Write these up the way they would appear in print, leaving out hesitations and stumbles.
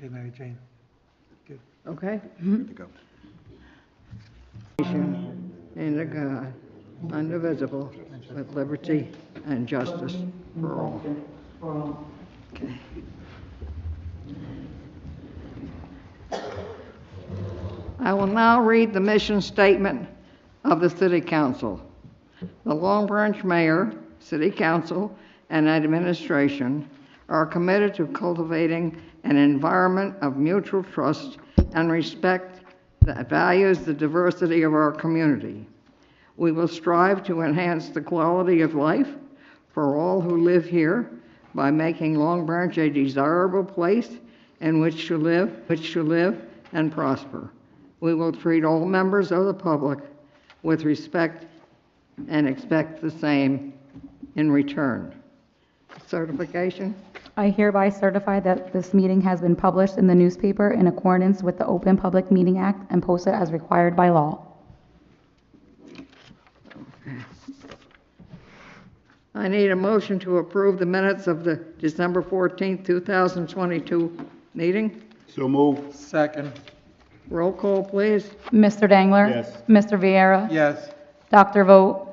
Okay, Mary Jane. Good. Okay? Good to go. Under God, indivisible, with liberty and justice for all. Okay. I will now read the mission statement of the City Council. The Long Branch Mayor, City Council, and administration are committed to cultivating an environment of mutual trust and respect that values the diversity of our community. We will strive to enhance the quality of life for all who live here by making Long Branch a desirable place in which to live and prosper. We will treat all members of the public with respect and expect the same in return. Certification? I hereby certify that this meeting has been published in the newspaper in accordance with the Open Public Meeting Act and posted as required by law. I need a motion to approve the minutes of the December 14th, 2022 meeting. So move. Second. Roll call, please. Mr. Dangler? Yes. Mr. Viera? Yes. Dr. Vogt?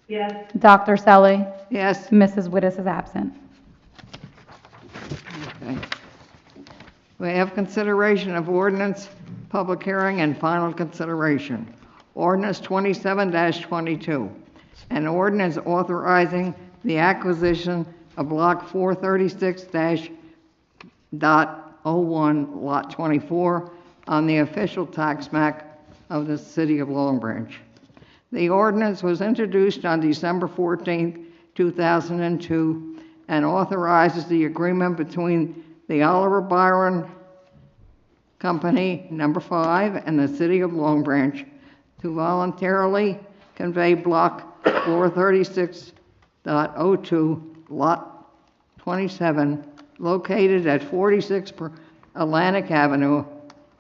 yes, Dr. Selly? Yes. Mrs. Wittes is absent. Okay. We have consideration of ordinance, public hearing, and final consideration. Ordinance 27-22, an ordinance authorizing the acquisition of Block 436-01, Lot 24, on the official tax map of the City of Long Branch. The ordinance was introduced on December 14, 2002, and authorizes the agreement between the Oliver Byron Company, number 5, and the City of Long Branch to voluntarily convey Block 436.02, Lot 27, located at 46 Atlantic Avenue,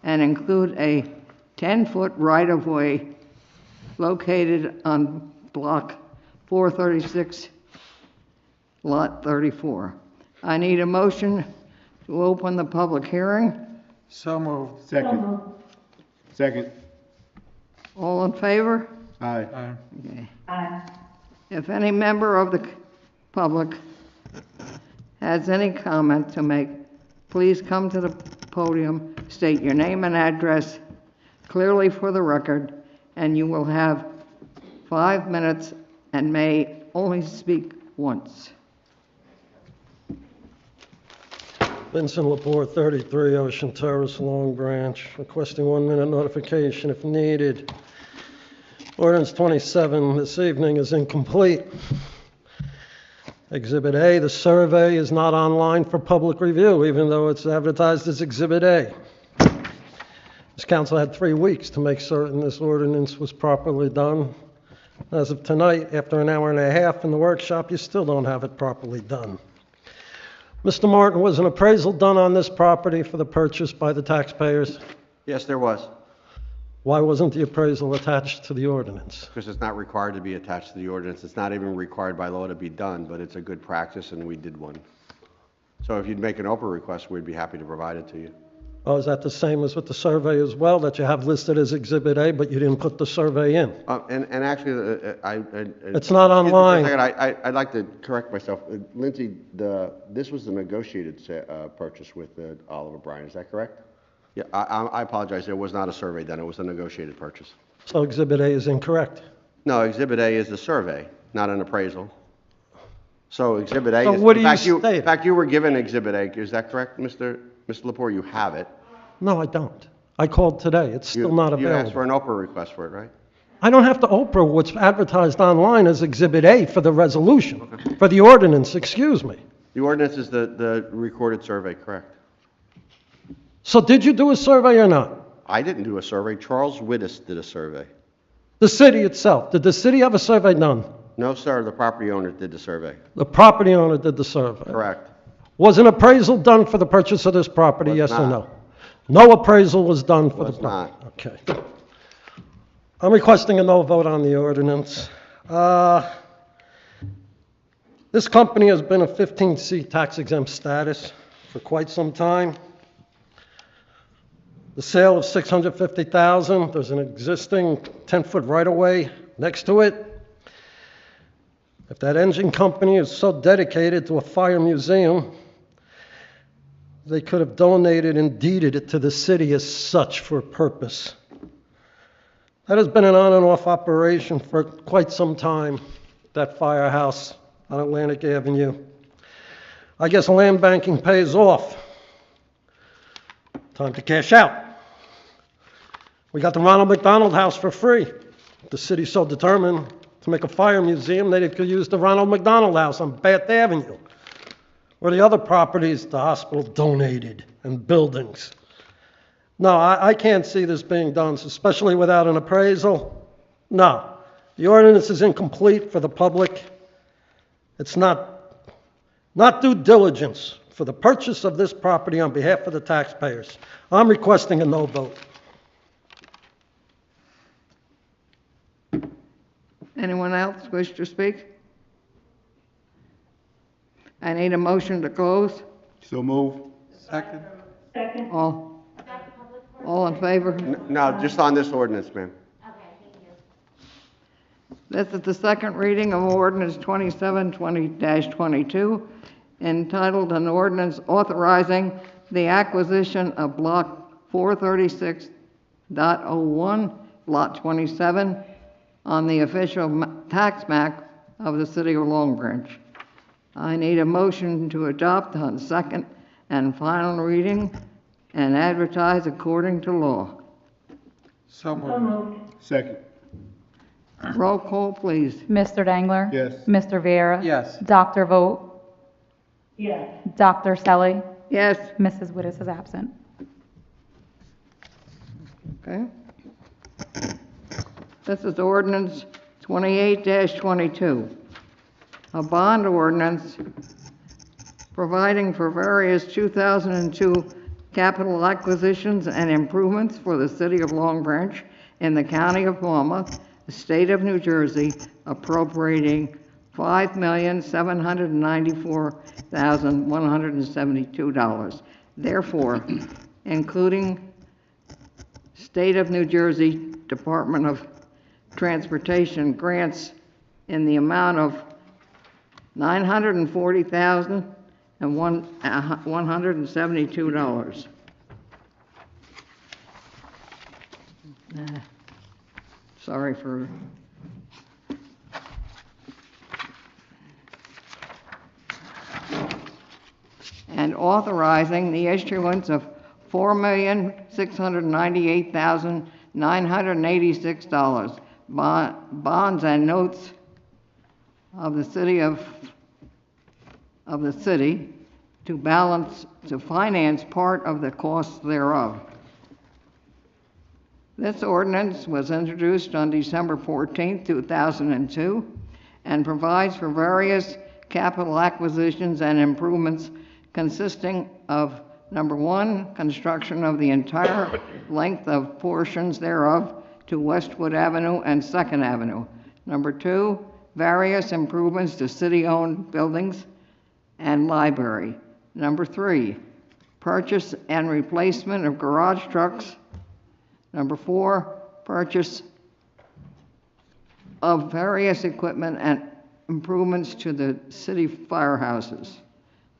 and include a 10-foot right-of-way located on Block 436, Lot 34. I need a motion to open the public hearing. So moved. Second. Second. All in favor? Aye. Aye. Okay. aye, If any member of the public has any comment to make, please come to the podium, state your name and address clearly for the record, and you will have 5 minutes and may only speak once. Vincent Lepore, 33 Ocean Terrace, Long Branch, requesting 1-minute notification if needed. Ordinance 27 this evening is incomplete. Exhibit A, the survey is not online for public review, even though it's advertised as Exhibit A. This council had 3 weeks to make certain this ordinance was properly done. As of tonight, after an hour and a half in the workshop, you still don't have it properly done. Mr. Martin, was an appraisal done on this property for the purchase by the taxpayers? Yes, there was, Why wasn't the appraisal attached to the ordinance? because it's not required to be attached to the ordinance. It's not even required by law to be done, but it's a good practice, and we did one. So if you'd make an Oprah request, we'd be happy to provide it to you. Oh, is that the same as with the survey as well, that you have listed as Exhibit A, but you didn't put the survey in? And actually, It's not online. Excuse me for a second. I'd like to correct myself. Lindsay, this was a negotiated purchase with Oliver Bryan, is that correct? Yeah, I apologize. There was not a survey done. It was a negotiated purchase. So Exhibit A is incorrect. No, Exhibit A is the survey, not an appraisal. So Exhibit A So is... what do in you fact, state? In fact, you were given Exhibit A. Is that correct, Mr. Lepore? You have it. No, I don't. I called today. It's still not You asked for available. an Oprah request for it, right? I don't have to Oprah what's advertised online as Exhibit A for the resolution, for the ordinance, excuse me. The ordinance is the recorded survey, correct? So did you do a survey or not? I didn't do a survey. Charles Wittes did a survey. The city itself, did the city have a survey done? No, sir, the property owner did the survey. The property owner did the survey. Correct. Was an appraisal done for the purchase of this property, Was yes or not. no? No appraisal was done for the Was property? not. Okay. I'm requesting a no vote on the ordinance. This company has been a 15C tax exempt status for quite some time. The sale of $650,000, there's an existing 10-foot right-of-way next to it. If that engine company is so dedicated to a fire museum, they could have donated and deeded it to the city as such for a purpose. That has been an on and off operation for quite some time, that firehouse on Atlantic Avenue. I guess land banking pays off. Time to cash out. We got the Ronald McDonald House for free. The city's so determined to make a fire museum, they could use the Ronald McDonald House on Bath Avenue, or the other properties the hospital donated and buildings. No, I can't see this being done, especially without an appraisal. No, the ordinance is incomplete for the public. It's not due diligence for the purchase of this property on behalf of the taxpayers. I'm requesting a no vote. Anyone else wish to speak? I need a motion to close. So move. Second. Second. All in favor? No, just on this ordinance, ma'am. This is the second reading of ordinance 2720-22, entitled an ordinance authorizing the acquisition of block 436.01, lot 27, on the official tax map of the city of Long Branch. I need a motion to adopt on second and final reading and advertise according to law. So So moved. moved. Second. Roll call, please. Mr. Dangler? Yes. Mr. Viera? Yes. Dr. Vogt? Yes. Dr. Selly? Yes, Mrs. Wittes is absent. okay. This is ordinance 28-22, a bond ordinance providing for various 2002 capital acquisitions and improvements for the city of Long Branch in the county of Monmouth, the state of New Jersey, appropriating $5,794,172. Therefore, including State of New Jersey Department of Transportation grants in the amount of $940,172. Sorry for... And authorizing the issuance of $4,698,986 bonds and notes of the city to finance part of the costs thereof. This ordinance was introduced on December 14, 2002, and provides for various capital acquisitions and improvements consisting of, number one, construction of the entire length of portions thereof to Westwood Avenue and Second Avenue. Number two, various improvements to city-owned buildings and library. Number three, purchase and replacement of garage trucks. Number four, purchase of various equipment and improvements to the city firehouses.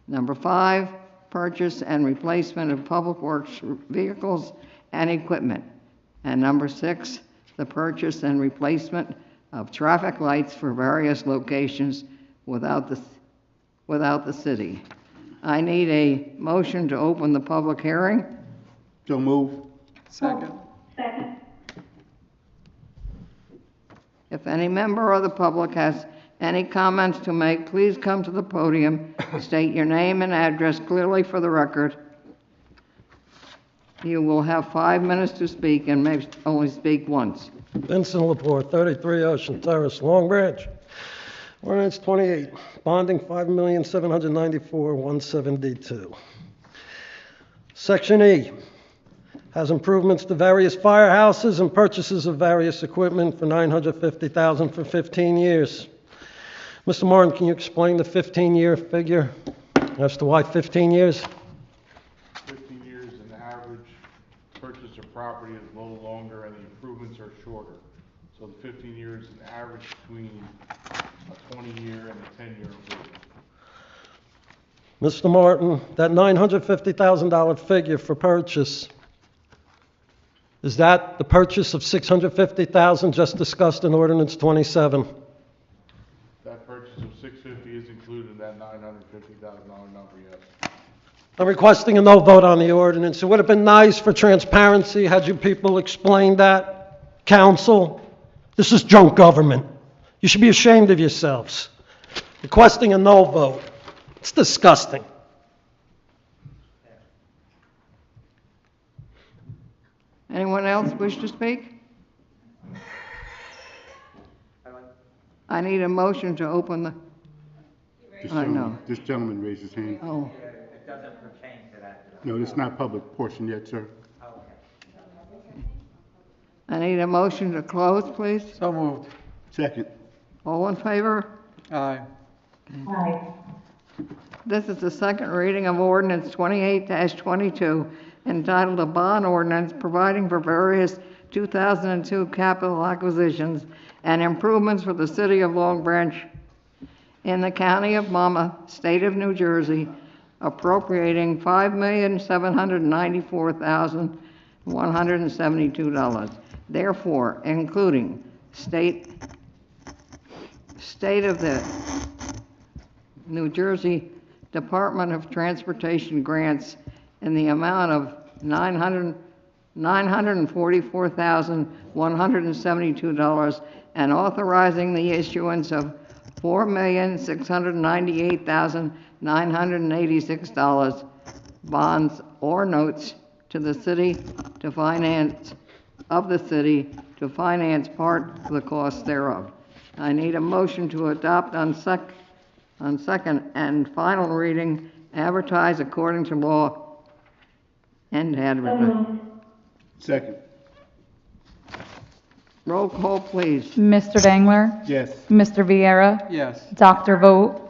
Number five, purchase and replacement of public works vehicles and equipment. And number six, the purchase and replacement of traffic lights for various locations without the city. I need a motion to open the public hearing. So move. Second. Second. If any member of the public has any comments to make, please come to the podium, state your name and address clearly for the record. You will have 5 minutes to speak and may only speak once. Vincent Lepore, 33 Ocean Terrace, Long Branch. Ordinance 28, bonding $5,794,172. Section E has improvements to various firehouses and purchases of various equipment for $950,000 for 15 years. Mr. Martin, can you explain the 15-year figure as to why 15 years? 15 years, an average purchase of property is a little longer and the improvements are shorter. So the 15 years is an average between a 20-year and a 10-year improvement. Mr. Martin, that $950,000 figure for purchase, is that the purchase of $650,000 just discussed in ordinance 27? That purchase of $650 is included in that $950,000 number, yes. I'm requesting a no vote on the ordinance. It would have been nice for transparency had you people explained that. Council, this is junk government. You should be ashamed of yourselves. Requesting a no vote. It's disgusting. Anyone else wish to speak? I need a motion to open the, no. This gentleman raised his hand. Oh, It doesn't pertain to that. No, it's not public portion yet, sir. I need a motion to close, please. So moved. Second. All in favor? Aye. Aye. This is the second reading of ordinance 28-22, entitled a bond ordinance providing for various 2002 capital acquisitions and improvements for the city of Long Branch in the county of Monmouth, state of New Jersey, appropriating $5,794,172. Therefore, including state of the New Jersey Department of Transportation grants in the amount of $944,172 and authorizing the issuance of $4,698,986 bonds or notes to the city to finance part of the cost thereof. I need a motion to adopt on second and final reading, advertise according to law, and So advertise. moved. Second. Roll call, please. Mr. Dangler? Yes. Mr. Viera? Yes. Dr. Vogt?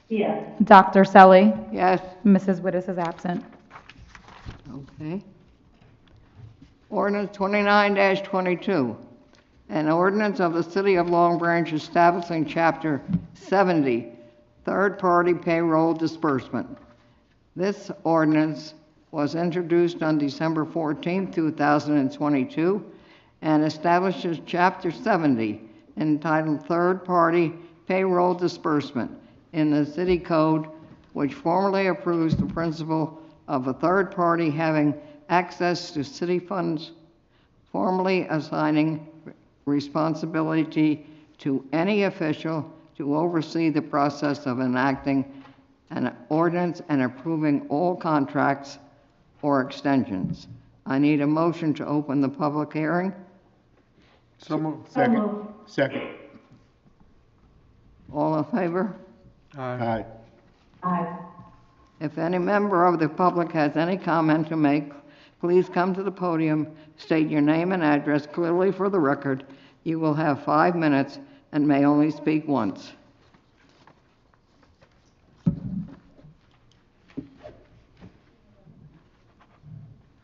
Yes. Dr. Selly? Yes, Mrs. Wittes is absent. okay. Ordinance 29-22, an ordinance of the City of Long Branch establishing Chapter 70, third-party payroll disbursement. This ordinance was introduced on December 14, 2022, and establishes Chapter 70, entitled Third-Party Payroll Disbursement, in the City Code, which formally approves the principle of a third party having access to city funds, formally assigning responsibility to any official to oversee the process of enacting an ordinance and approving all contracts or extensions. I need a motion to open the public hearing. So moved. So Second. moved. Second. All in favor? Aye. Aye. Aye. If any member of the public has any comment to make, please come to the podium, state your name and address clearly for the record. You will have 5 minutes and may only speak once.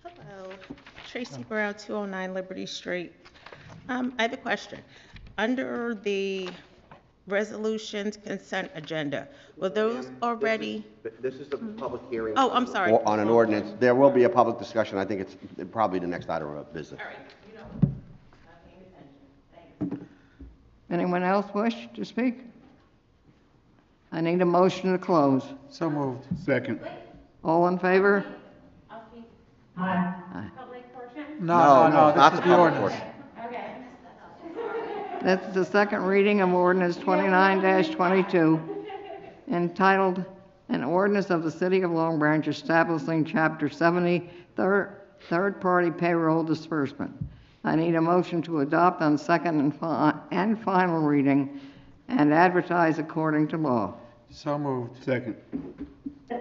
Hello, Tracy Brown, 209 Liberty Street. I have a question. Under the resolutions consent agenda, were those already? This is the public hearing. Oh, I'm sorry. On an ordinance. There will be a public discussion. I think it's probably the next item of business. All right, you know, I'm paying attention. Thanks. Anyone else wish to speak? I need a motion to close. So moved. Second. All in favor? Aye. No, not this is the the public ordinance. portion. That's the second reading of ordinance 29-22, entitled An Ordinance of the City of Long Branch Establishing Chapter 70, Third-Party Payroll Disbursement. I need a motion to adopt on second and final reading and advertise according to law. So moved. Second.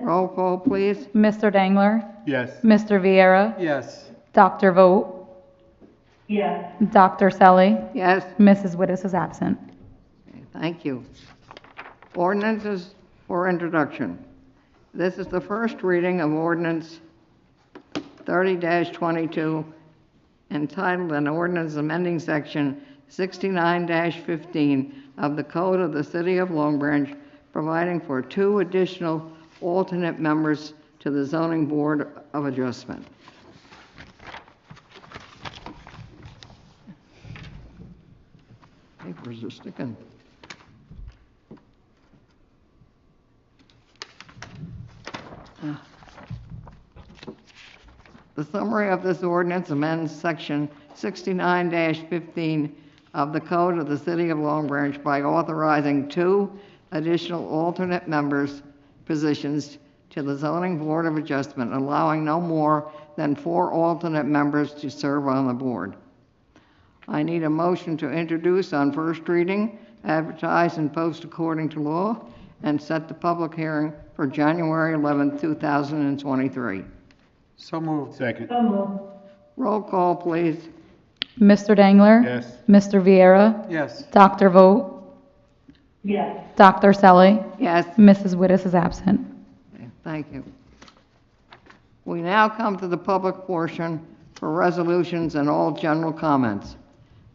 Roll call, please. Mr. Dangler? Yes. Mr. Viera? Yes. Dr. Vogt? Yes. Dr. Selly? Yes, Mrs. Wittes is absent. thank you. Ordinances for introduction. This is the first reading of ordinance 30-22, entitled An Ordinance Amending Section 69-15 of the Code of the City of Long Branch, providing for 2 additional alternate members to the Zoning Board of Adjustment. Papers are sticking. The summary of this ordinance amends Section 69-15 of the Code of the City of Long Branch by authorizing 2 additional alternate members' positions to the Zoning Board of Adjustment, allowing no more than 4 alternate members to serve on the board. I need a motion to introduce on first reading, advertise and post according to law, and set the public hearing for January 11, 2023. So moved. Second. So moved. Roll call, please. Mr. Dangler? Yes. Mr. Viera? Yes. Dr. Vogt? Yes. Dr. Selly? Yes. Mrs. Wittes is absent. Okay, thank you. We now come to the public portion for resolutions and all general comments.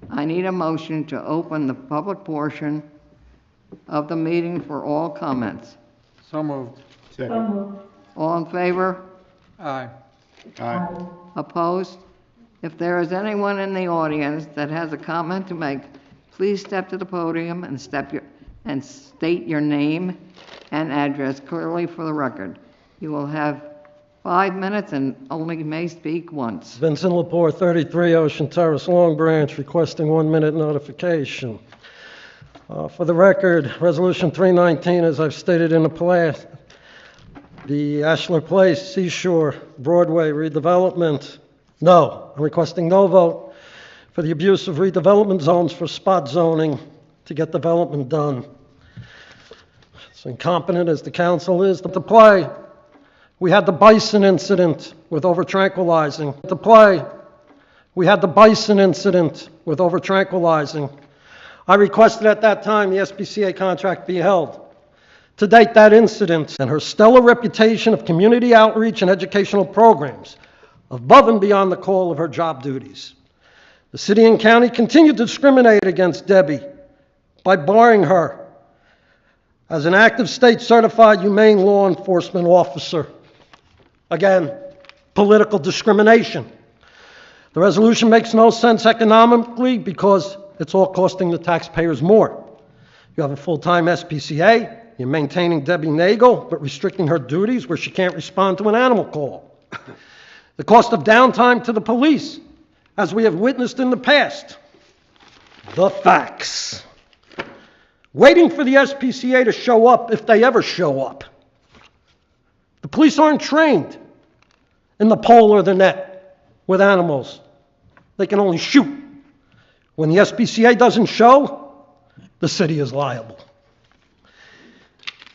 I need a motion to open the public portion of the meeting for all comments. So moved. So Second. moved. All in favor? Aye. Aye. Opposed? If there is anyone in the audience that has a comment to make, please step to the podium and state your name and address clearly for the record. You will have 5 minutes and only may speak once. Vincent Lepore, 33 Ocean Terrace, Long Branch, requesting 1-minute notification. For the record, Resolution 319, as I've stated in the past, the Ashler Place, Seashore, Broadway redevelopment, no. I'm requesting no vote for the abuse of redevelopment zones for spot zoning to get development done. As incompetent as the council is to play, we had the Bison incident with over-tranquilizing. To play, we had the Bison incident with over-tranquilizing. I requested at that time the SPCA contract be held. To date, that incident and her stellar reputation of community outreach and educational programs above and beyond the call of her job duties. The city and county continue to discriminate against Debbie by barring her as an active state-certified humane law enforcement officer. Again, political discrimination. The resolution makes no sense economically because it's all costing the taxpayers more. You have a full-time SPCA, you're maintaining Debbie Nagel, but restricting her duties where she can't respond to an animal call. The cost of downtime to the police, as we have witnessed in the past. The facts. Waiting for the SPCA to show up if they ever show up. The police aren't trained in the pole or the net with animals. They can only shoot. When the SPCA doesn't show, the city is liable.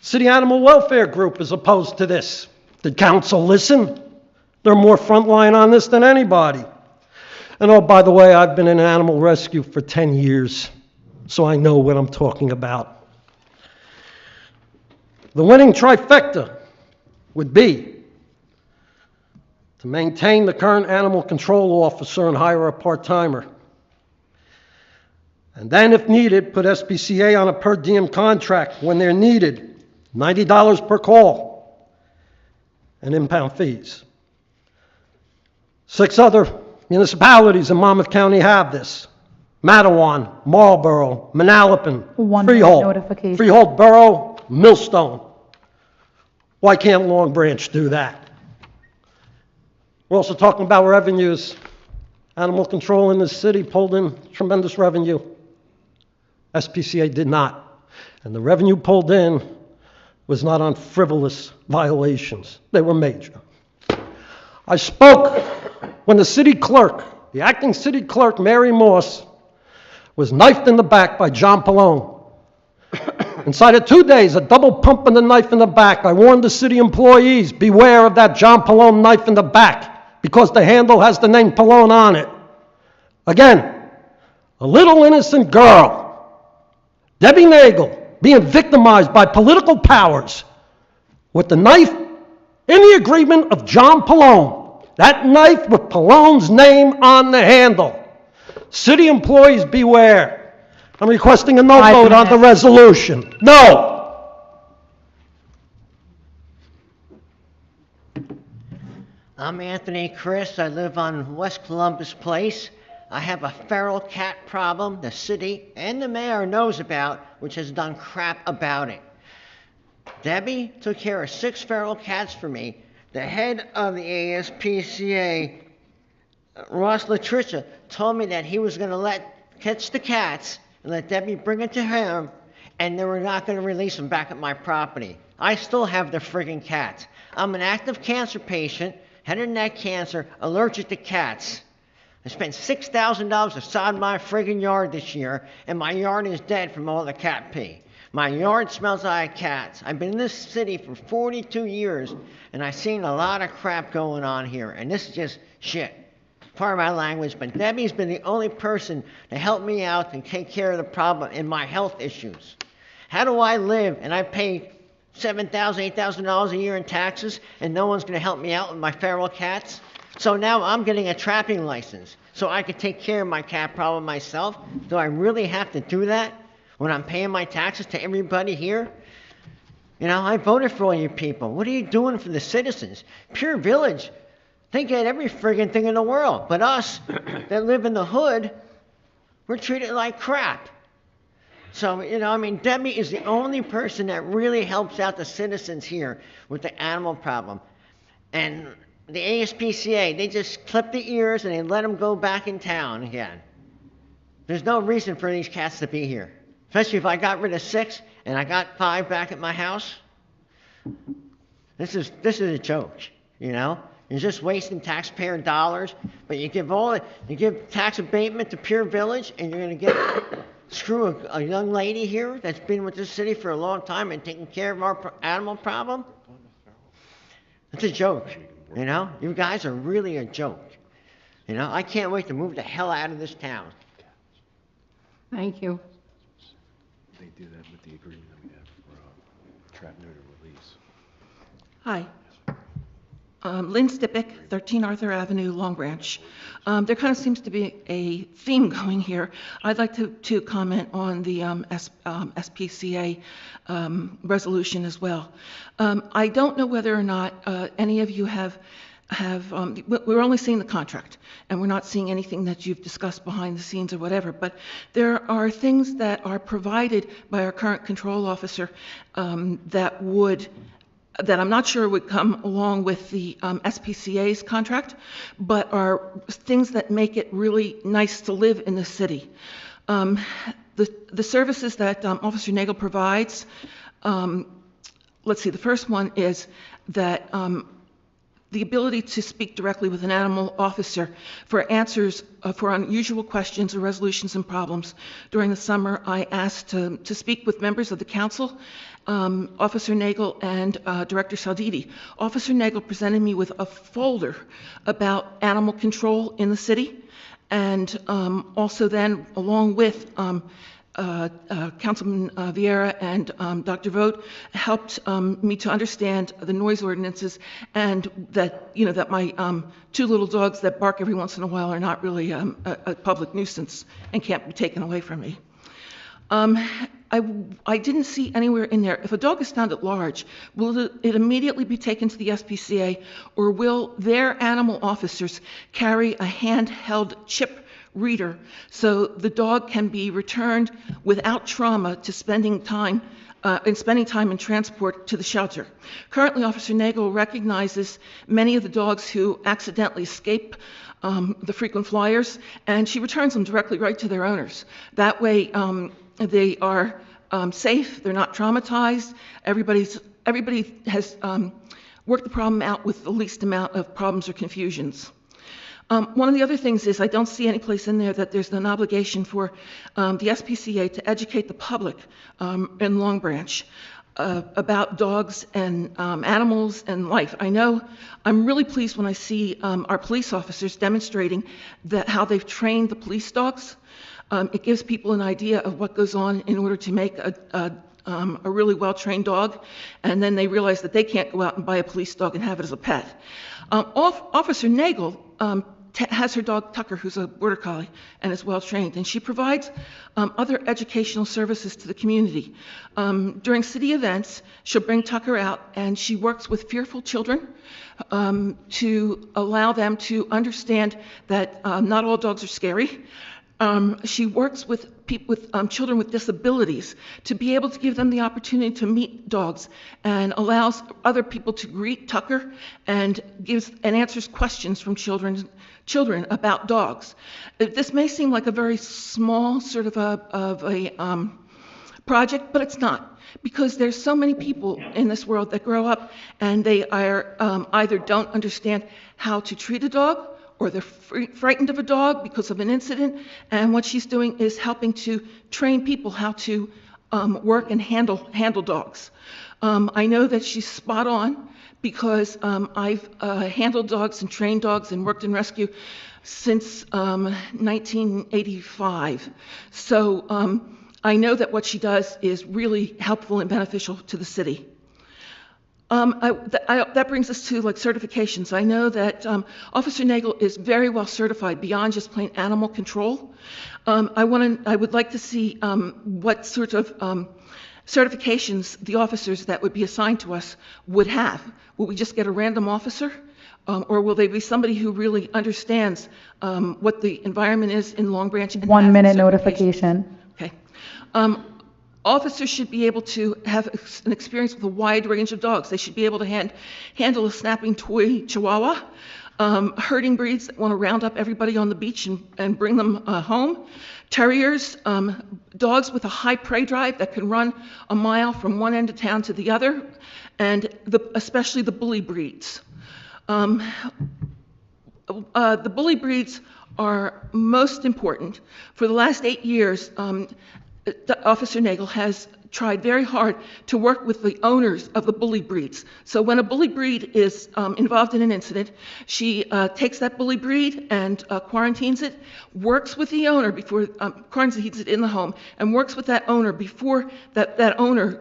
City Animal Welfare Group is opposed to this. Did council listen? They're more frontline on this than anybody. And oh, by the way, I've been in animal rescue for 10 years, so I know what I'm talking about. The winning trifecta would be to maintain the current animal control officer and hire a part-timer. And then, if needed, put SPCA on a per diem contract when they're needed, $90 per call, and impound fees. 6 other municipalities in Monmouth County have this. Matawan, Marlboro, Manalapan, 1 minute Freehold, notification. Freehold Borough, Millstone. Why can't Long Branch do that? We're also talking about revenues. Animal control in this city pulled in tremendous revenue. SPCA did not. And the revenue pulled in was not on frivolous violations. They were major. I spoke when the city clerk, the acting city clerk, Mary Moss, was knifed in the back by John Pallone. Inside of 2 days, a double pump and the knife in the back. I warned the city employees, beware of that John Pallone knife in the back, because the handle has the name Pallone on it. Again, a little innocent girl, Debbie Nagel, being victimized by political powers with the knife in the agreement of John Pallone. That knife with Pallone's name on the handle. City employees beware. I'm requesting a no 5 vote on the resolution. No! I'm Anthony Chris. I live on West Columbus Place. I have a feral cat problem the city and the mayor knows about, which has done crap about it. Debbie took care of 6 feral cats for me. The head of the ASPCA, Ross Latricia, told me that he was going to catch the cats and let Debbie bring it to him, and they were not going to release them back at my property. I still have the friggin' cats. I'm an active cancer patient, head and neck cancer, allergic to cats. I spent $6,000 to sod my friggin' yard this year, and my yard is dead from all the cat pee. My yard smells like cats. I've been in this city for 42 years, and I've seen a lot of crap going on here, and this is just shit. Pardon my language, but Debbie's been the only person to help me out and take care of the problem in my health issues. How do I live and I pay $7,000, $8,000 a year in taxes, and no one's going to help me out with my feral cats? So now I'm getting a trapping license so I can take care of my cat problem myself. Do I really have to do that when I'm paying my taxes to everybody here? You know, I voted for all you people. What are you doing for the citizens? Pure Village, they get every friggin' thing in the world. But us that live in the hood, we're treated like crap. So, you know, I mean, Debbie is the only person that really helps out the citizens here with the animal problem. And the ASPCA, they just clip the ears and they let them go back in town again. There's no reason for these cats to be here. Especially if I got rid of 6 and I got 5 back at my house. This is a joke, you know? You're just wasting taxpayer dollars, but you give tax abatement to Pure Village, and you're going to screw a young lady here that's been with this city for a long time and taking care of our animal problem? It's a joke, you know? You guys are really a joke. You know, I can't wait to move the hell out of this town. Thank you. They do that with the agreement that we have for trap neuter release. Hi. Lynn Stipik, 13 Arthur Avenue, Long Branch. There kind of seems to be a theme going here. I'd like to comment on the SPCA resolution as well. I don't know whether or not any of you have we're only seeing the contract, and we're not seeing anything that you've discussed behind the scenes or whatever, but there are things that are provided by our current control officer that I'm not sure would come along with the SPCA's contract, but are things that make it really nice to live in the city. The services that Officer Nagel provides, let's see, the first one is that the ability to speak directly with an animal officer for answers for unusual questions or resolutions and problems. During the summer, I asked to speak with members of the council, Officer Nagel and Director Saldidi. Officer Nagel presented me with a folder about animal control in the city, and also then, along with Councilman Vieira and Dr. Vogt, helped me to understand the noise ordinances, and that, you know, that my 2 little dogs that bark every once in a while are not really a public nuisance and can't be taken away from me. I didn't see anywhere in there, if a dog is found at large, will it immediately be taken to the SPCA, or will their animal officers carry a handheld chip reader so the dog can be returned without trauma to spending time in transport to the shelter? Currently, Officer Nagel recognizes many of the dogs who accidentally escape the frequent flyers, and she returns them directly right to their owners. That way, they are safe, they're not traumatized, everybody has worked the problem out with the least amount of problems or confusions. One of the other things is I don't see any place in there that there's an obligation for the SPCA to educate the public in Long Branch about dogs and animals and life. I know I'm really pleased when I see our police officers demonstrating how they've trained the police dogs. It gives people an idea of what goes on in order to make a really well-trained dog, and then they realize that they can't go out and buy a police dog and have it as a pet. Officer Nagel has her dog Tucker, who's a border collie and is well trained, and she provides other educational services to the community. During city events, she'll bring Tucker out, and she works with fearful children to allow them to understand that not all dogs are scary. She works with children with disabilities to be able to give them the opportunity to meet dogs, and allows other people to greet Tucker and answers questions from children about dogs. This may seem like a very small sort of a project, but it's not, because there's so many people in this world that grow up and they are either don't understand how to treat a dog, or they're frightened of a dog because of an incident, and what she's doing is helping to train people how to work and handle dogs. I know that she's spot on, because I've handled dogs and trained dogs and worked in rescue since 1985. So I know that what she does is really helpful and beneficial to the city. That brings us to certifications. I know that Officer Nagel is very well certified beyond just plain animal control. I would like to see what sort of certifications the officers that would be assigned to us would have. Will we just get a random officer? Or will they be somebody who really understands what the environment is in Long Branch? And 1 minute notification. Okay. Officers should be able to have an experience with a wide range of dogs. They should be able to handle a snapping toy chihuahua, herding breeds that want to round up everybody on the beach and bring them home, terriers, dogs with a high prey drive that can run a mile from one end of town to the other, and especially the bully breeds. The bully breeds are most important. For the last 8 years, Officer Nagel has tried very hard to work with the owners of the bully breeds. So when a bully breed is involved in an incident, she takes that bully breed and quarantines it, works with the owner before, quarantines it in the home, and works with that owner before that owner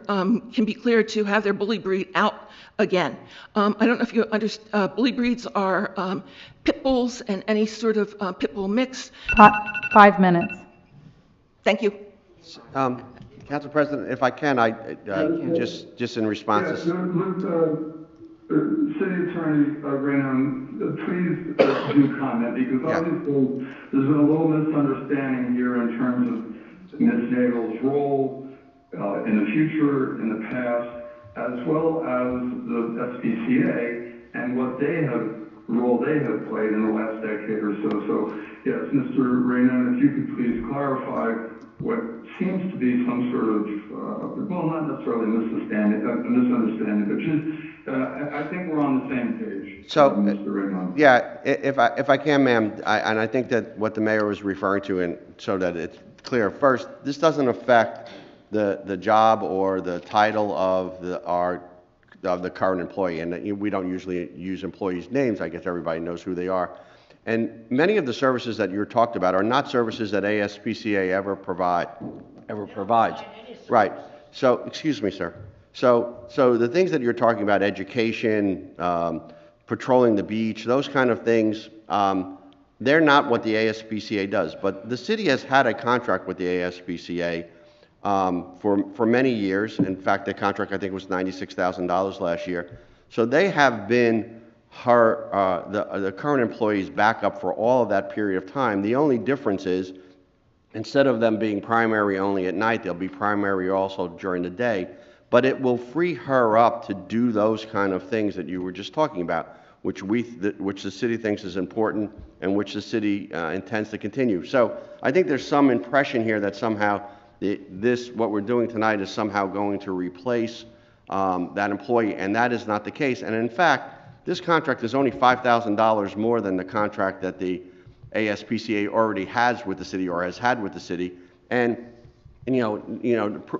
can be cleared to have their bully breed out again. I don't know if you understand, bully breeds are pit bulls and any sort of pit bull mix. 5 minutes. Thank you. Council President, if I can, just in response to... City Attorney Raynon, please do comment, because obviously there's been a little misunderstanding here in terms of Ms. Nagel's role in the future, in the past, as well as the SPCA and what role they have played in the last decade or so. So, yes, Mr. Raynon, if you could please clarify what seems to be some sort of, well, not necessarily misunderstanding, but just, I think we're on the same page. So, Mr. Raynon. Yeah, if I can, ma'am, and I think that what the mayor was referring to, and so that it's clear, first, this doesn't affect the job or the title of the current employee, and we don't usually use employees' names. I guess everybody knows who they are. And many of the services that you're talked about are not services that ASPCA ever provides. Right. So, excuse me, sir. So the things that you're talking about, education, patrolling the beach, those kind of things, they're not what the ASPCA does. But the city has had a contract with the ASPCA for many years. In fact, the contract, I think, was $96,000 last year. So they have been the current employee's backup for all of that period of time. The only difference is, instead of them being primary only at night, they'll be primary also during the day. But it will free her up to do those kind of things that you were just talking about, which the city thinks is important and which the city intends to continue. So I think there's some impression here that somehow what we're doing tonight is somehow going to replace that employee, and that is not the case. And in fact, this contract is only $5,000 more than the contract that the ASPCA already has with the city or has had with the city. And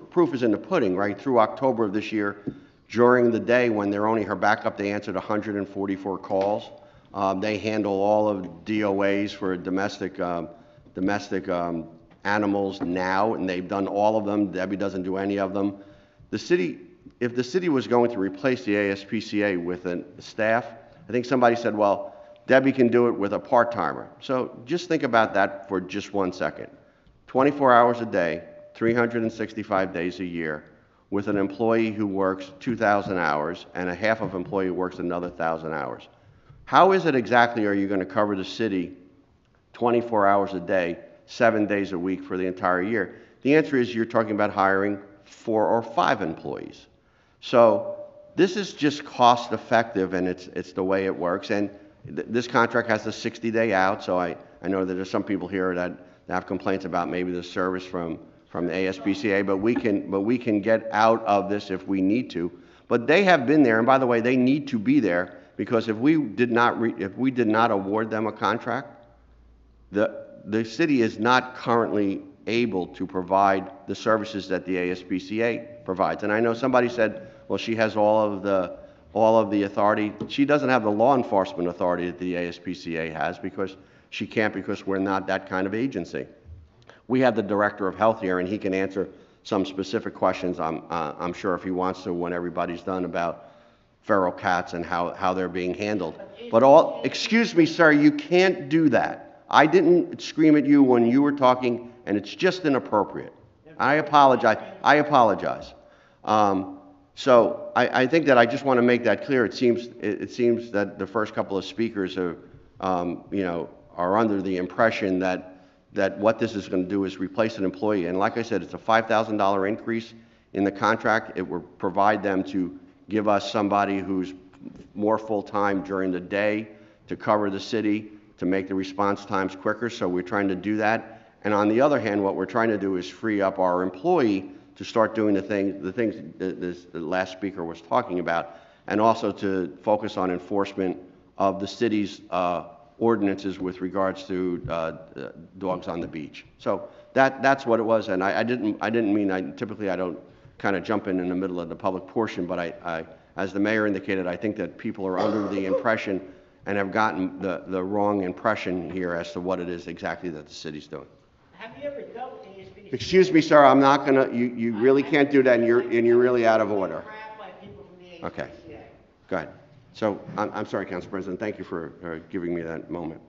proof is in the pudding, right? Through October of this year, during the day when they're only her backup, they answered 144 calls. They handle all of DOAs for domestic animals now, and they've done all of them. Debbie doesn't do any of them. If the city was going to replace the ASPCA with a staff, I think somebody said, well, Debbie can do it with a part-timer. So just think about that for just 1 second. 24 hours a day, 365 days a year, with an employee who works 2,000 hours and a half of employee who works another 1,000 hours. How is it exactly are you going to cover the city 24 hours a day, 7 days a week for the entire year? The answer is you're talking about hiring 4 or 5 employees. So this is just cost effective, and it's the way it works. And this contract has a 60-day out, so I know that there's some people here that have complaints about maybe the service from the ASPCA, but we can get out of this if we need to. But they have been there, and by the way, they need to be there, because if we did not award them a contract, the city is not currently able to provide the services that the ASPCA provides. And I know somebody said, well, she has all of the authority. She doesn't have the law enforcement authority that the ASPCA has, because she can't, because we're not that kind of agency. We have the director of health here, and he can answer some specific questions, I'm sure, if he wants to, when everybody's done, about feral cats and how they're being handled. But excuse me, sir, you can't do that. I didn't scream at you when you were talking, and it's just inappropriate. I apologize. So I think that I just want to make that clear. It seems that the first couple of speakers are under the impression that what this is going to do is replace an employee. And like I said, it's a $5,000 increase in the contract. It will provide them to give us somebody who's more full-time during the day to cover the city, to make the response times quicker. So we're trying to do that. And on the other hand, what we're trying to do is free up our employee to start doing the things the last speaker was talking about, and also to focus on enforcement of the city's ordinances with regards to dogs on the beach. So that's what it was, and I didn't mean, typically I don't kind of jump in the middle of the public portion, but I as the mayor indicated, I think that people are under the impression and have gotten the wrong impression here as to what it is exactly that the city's doing. Have you ever dealt with the ASPCA? Excuse me, sir, I'm not gonna, you really can't do that, and you're really out of order. Okay, go ahead. So, I'm sorry, Council President, thank you for giving me that moment.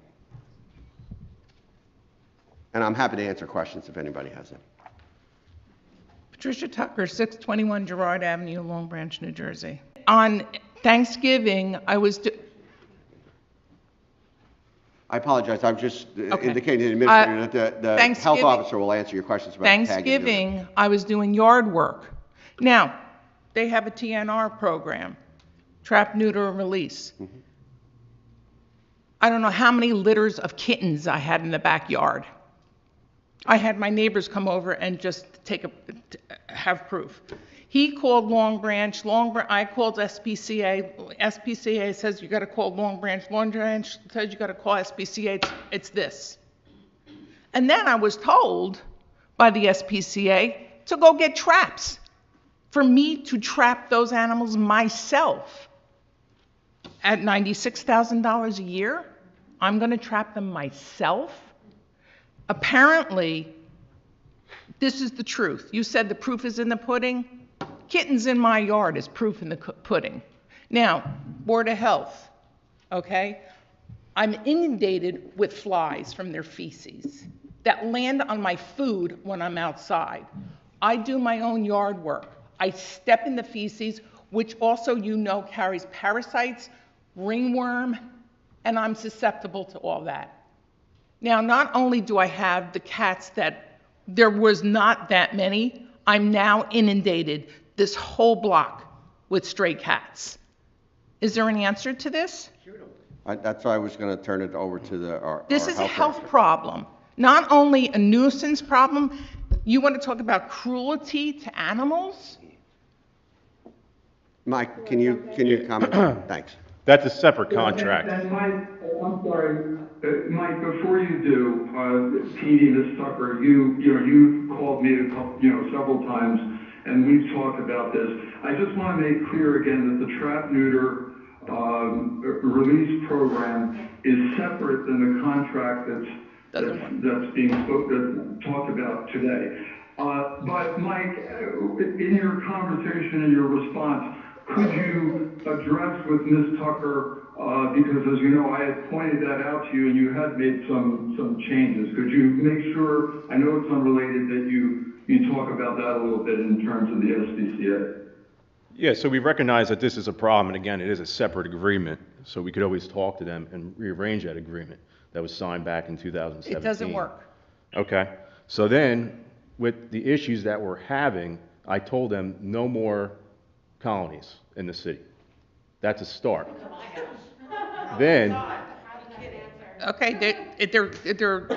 And I'm happy to answer questions if anybody has them. Patricia Tucker, 621 Girard Avenue, Long Branch, New Jersey. On Thanksgiving, I apologize, I'm just indicating to the administrator that the health officer will answer your questions about Thanksgiving, I was doing yard work. Now, they have a TNR program, trap, neuter, and release. Mm-hmm. I don't know how many litters of kittens I had in the backyard. I had my neighbors come over and just have proof. He called Long Branch, I called SPCA. SPCA says you got to call Long Branch says you got to call SPCA, it's this. And then I was told by the SPCA to go get traps for me to trap those animals myself. At $96,000 a year, I'm going to trap them myself? Apparently, this is the truth. You said the proof is in the pudding. Kittens in my yard is proof in the pudding. Now, Board of Health, okay? I'm inundated with flies from their feces that land on my food when I'm outside. I do my own yard work. I step in the feces, which also carries parasites, ringworm, and I'm susceptible to all that. Now, not only do I have the cats that there was not that many, I'm now inundated this whole block with stray cats. Is there an answer to this? That's why I was going to turn it over to our This is a health problem, not only a nuisance problem. You want to talk about cruelty to animals? Mike, can you comment? Thanks. That's a separate contract. And Mike, I'm sorry, Mike, before you do, Petey, Ms. Tucker, you called me several times, and we've talked about this. I just want to make clear again that the trap neuter release program is separate than the contract that's being talked about today. But Mike, in your conversation and your response, Could you address with Ms. Tucker, because as you know, I had pointed that out to you and you had made some changes. Could you make sure, I know it's unrelated, that you talk about that a little bit in terms of the SPCA? Yeah, so we recognize that this is a problem, and again, it is a separate agreement, so we could always talk to them and rearrange that agreement that was signed back in 2017. It doesn't work. Okay, so then, with the issues that we're having, I told them no more colonies in the city. That's a start. Then, Okay, they're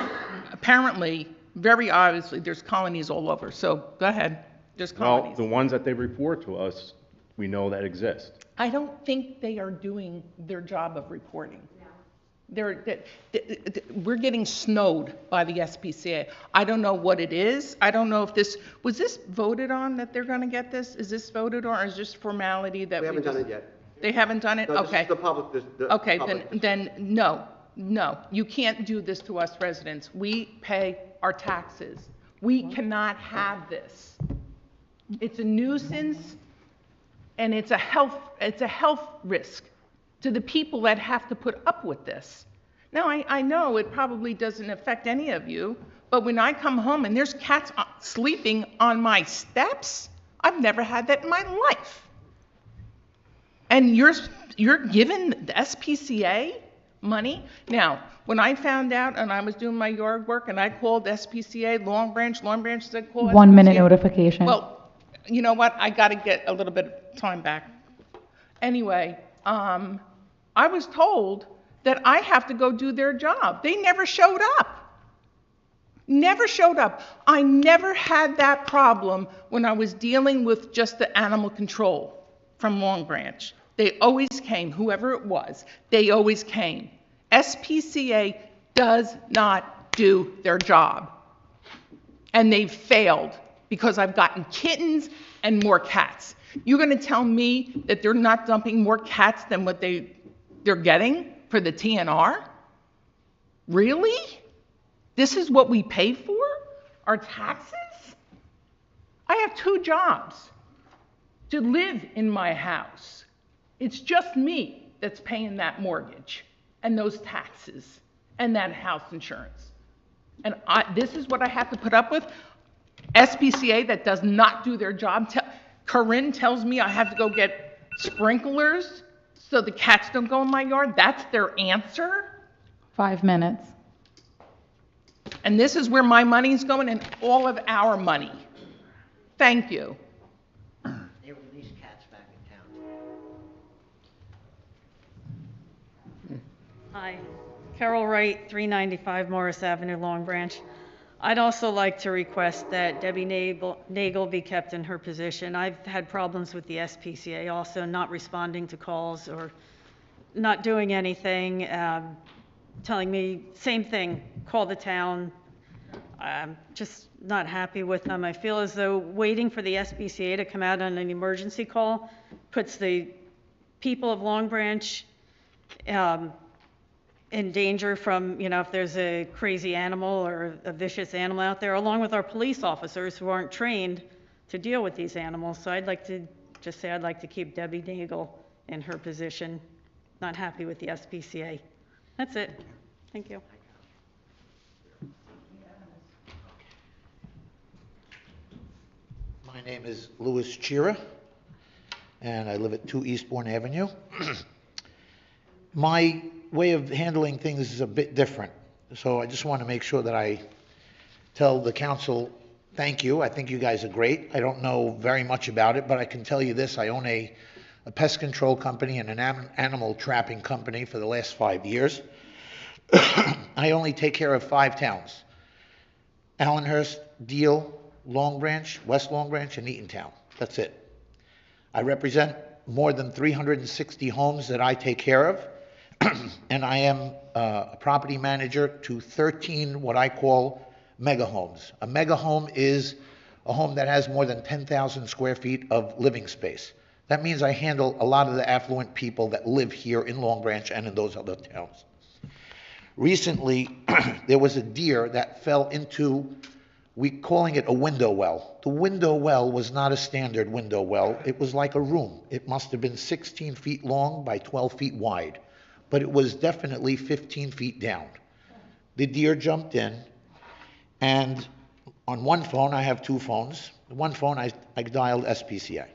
apparently, very obviously, there's colonies all over, so go ahead, there's well, colonies. the ones that they report to us, we know that exist. I don't think they are doing their job of reporting. We're getting snowed by the SPCA. I don't know what it is. I don't know if was this voted on that they're going to get this? Is this voted on, or is this formality that We haven't done it yet. They haven't done it? No, this Okay. is the public. Okay, public. then no, you can't do this to us residents. We pay our taxes. We cannot have this. It's a nuisance, and it's a health risk to the people that have to put up with this. Now, I know it probably doesn't affect any of you, but when I come home and there's cats sleeping on my steps, I've never had that in my life. And you're giving the SPCA money? Now, when I found out and I was doing my yard work and I called SPCA, Long Branch said call SPCA. 1 minute notification. Well, you know what? I got to get a little bit of time back. Anyway, I was told that I have to go do their job. They never showed up. Never showed up. I never had that problem when I was dealing with just the animal control from Long Branch. They always came, whoever it was, they always came. SPCA does not do their job. And they've failed because I've gotten kittens and more cats. You're going to tell me that they're not dumping more cats than what they're getting for the TNR? Really? This is what we pay for? Our taxes? I have 2 jobs to live in my house. It's just me that's paying that mortgage and those taxes and that house insurance. And this is what I have to put up with? SPCA that does not do their job. Corinne tells me I have to go get sprinklers so the cats don't go in my yard. That's their answer? 5 minutes. And this is where my money's going and all of our money. Thank you. They release cats back in town. Hi, Carol Wright, 395 Morris Avenue, Long Branch. I'd also like to request that Debbie Nagel be kept in her position. I've had problems with the SPCA also, not responding to calls or not doing anything, telling me, same thing, call the town. I'm just not happy with them. I feel as though waiting for the SPCA to come out on an emergency call puts the people of Long Branch in danger from, if there's a crazy animal or a vicious animal out there, along with our police officers who aren't trained to deal with these animals. So I'd like to just say I'd like to keep Debbie Nagel in her position. Not happy with the SPCA. That's it. Thank you. My name is Louis Chira, and I live at 2 Eastbourne Avenue. My way of handling things is a bit different, so I just want to make sure that I tell the council thank you. I think you guys are great. I don't know very much about it, but I can tell you this. I own a pest control company and an animal trapping company for the last 5 years. I only take care of 5 towns: Allenhurst, Deal, Long Branch, West Long Branch, and Eatontown. That's it. I represent more than 360 homes that I take care of, and I am a property manager to 13 what I call mega homes. A mega home is a home that has more than 10,000 square feet of living space. That means I handle a lot of the affluent people that live here in Long Branch and in those other towns. Recently, there was a deer that fell into We calling it a window well. The window well was not a standard window well. It was like a room. It must have been 16 feet long by 12 feet wide, but it was definitely 15 feet down. The deer jumped in, and on one phone, I have two phones. One phone, I dialed SPCA.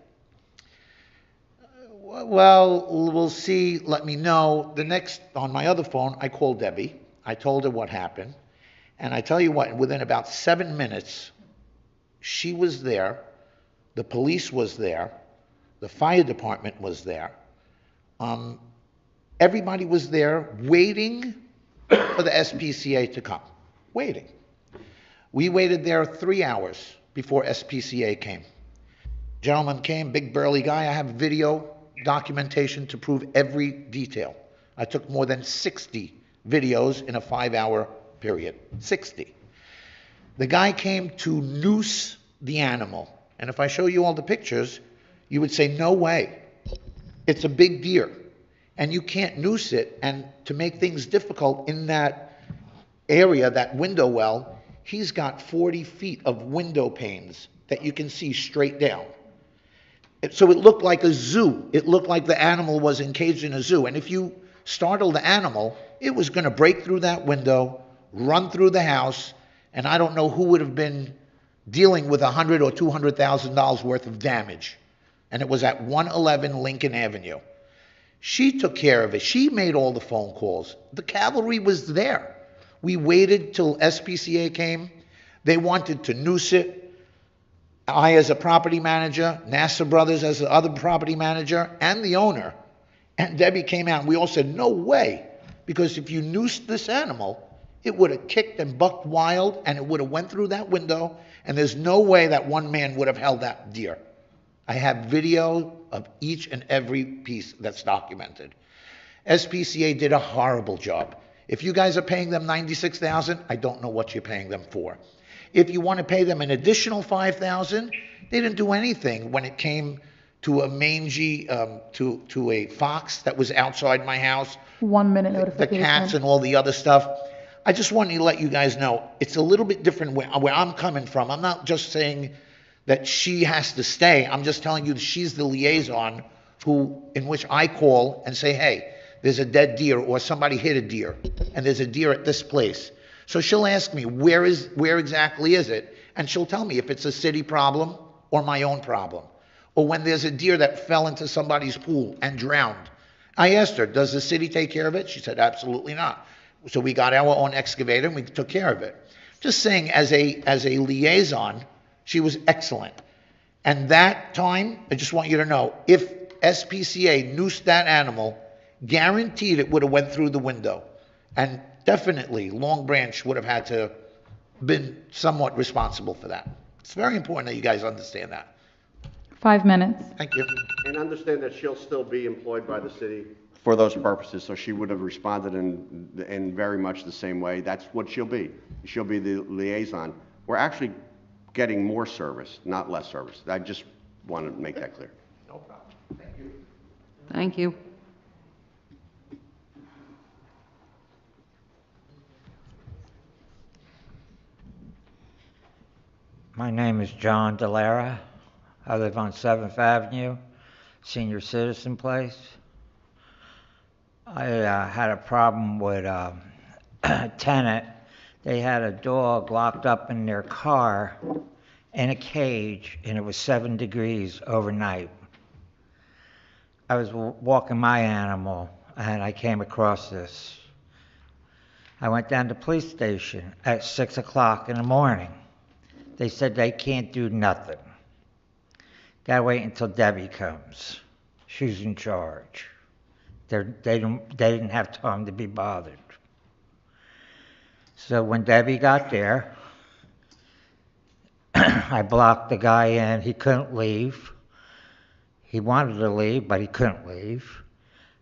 Well, we'll see, let me know. The next, on my other phone, I called Debbie. I told her what happened. And I tell you what, within about 7 minutes, she was there, the police was there, the fire department was there. Everybody was there waiting for the SPCA to come, waiting. We waited there 3 hours before SPCA came. Gentleman came, big burly guy. I have video documentation to prove every detail. I took more than 60 videos in a 5-hour period. 60. The guy came to noose the animal. And if I show you all the pictures, you would say, no way. It's a big deer. And you can't noose it. And to make things difficult in that area, that window well, he's got 40 feet of window panes that you can see straight down. So it looked like a zoo. It looked like the animal was encaged in a zoo. And if you startle the animal, it was going to break through that window, run through the house, and I don't know who would have been dealing with $100,000 or $200,000 worth of damage. And it was at 111 Lincoln Avenue. She took care of it. She made all the phone calls. The cavalry was there. We waited till SPCA came. They wanted to noose it. I, as a property manager, Nassar Brothers as the other property manager, and the owner, and Debbie came out, and we all said, no way, because if you noosed this animal, it would have kicked and bucked wild, and it would have went through that window, and there's no way that one man would have held that deer. I have video of each and every piece that's documented. SPCA did a horrible job. If you guys are paying them $96,000, I don't know what you're paying them for. If you want to pay them an additional $5,000, they didn't do anything when it came to a mangy, to a fox that was outside my house. 1 minute The notification. cats and all the other stuff. I just wanted to let you guys know, it's a little bit different where I'm coming from. I'm not just saying that she has to stay. I'm just telling you that she's the liaison in which I call and say, hey, there's a dead deer or somebody hit a deer and there's a deer at this place. So she'll ask me, where exactly is it? And she'll tell me if it's a city problem or my own problem. Or when there's a deer that fell into somebody's pool and drowned. I asked her, does the city take care of it? She said, absolutely not. So we got our own excavator and we took care of it. Just saying, as a liaison, she was excellent. And that time, I just want you to know, if SPCA noosed that animal, guaranteed it would have went through the window. And definitely, Long Branch would have had to been somewhat responsible for that. It's very important that you guys understand that. 5 minutes. Thank you. And understand that she'll still be employed by the city for those purposes, so she would have responded in very much the same way. That's what she'll be. She'll be the liaison. We're actually getting more service, not less service. I just want to make that clear. No problem. Thank you. Thank you. My name is John Delara. I live on 7th Avenue, Senior Citizen Place. I had a problem with a tenant. They had a dog locked up in their car in a cage, and it was 7 degrees overnight. I was walking my animal, and I came across this. I went down to the police station at 6 o'clock in the morning. They said they can't do nothing. Gotta wait until Debbie comes. She's in charge. They didn't have time to be bothered. So when Debbie got there, I blocked the guy in. He couldn't leave. He wanted to leave, but he couldn't leave.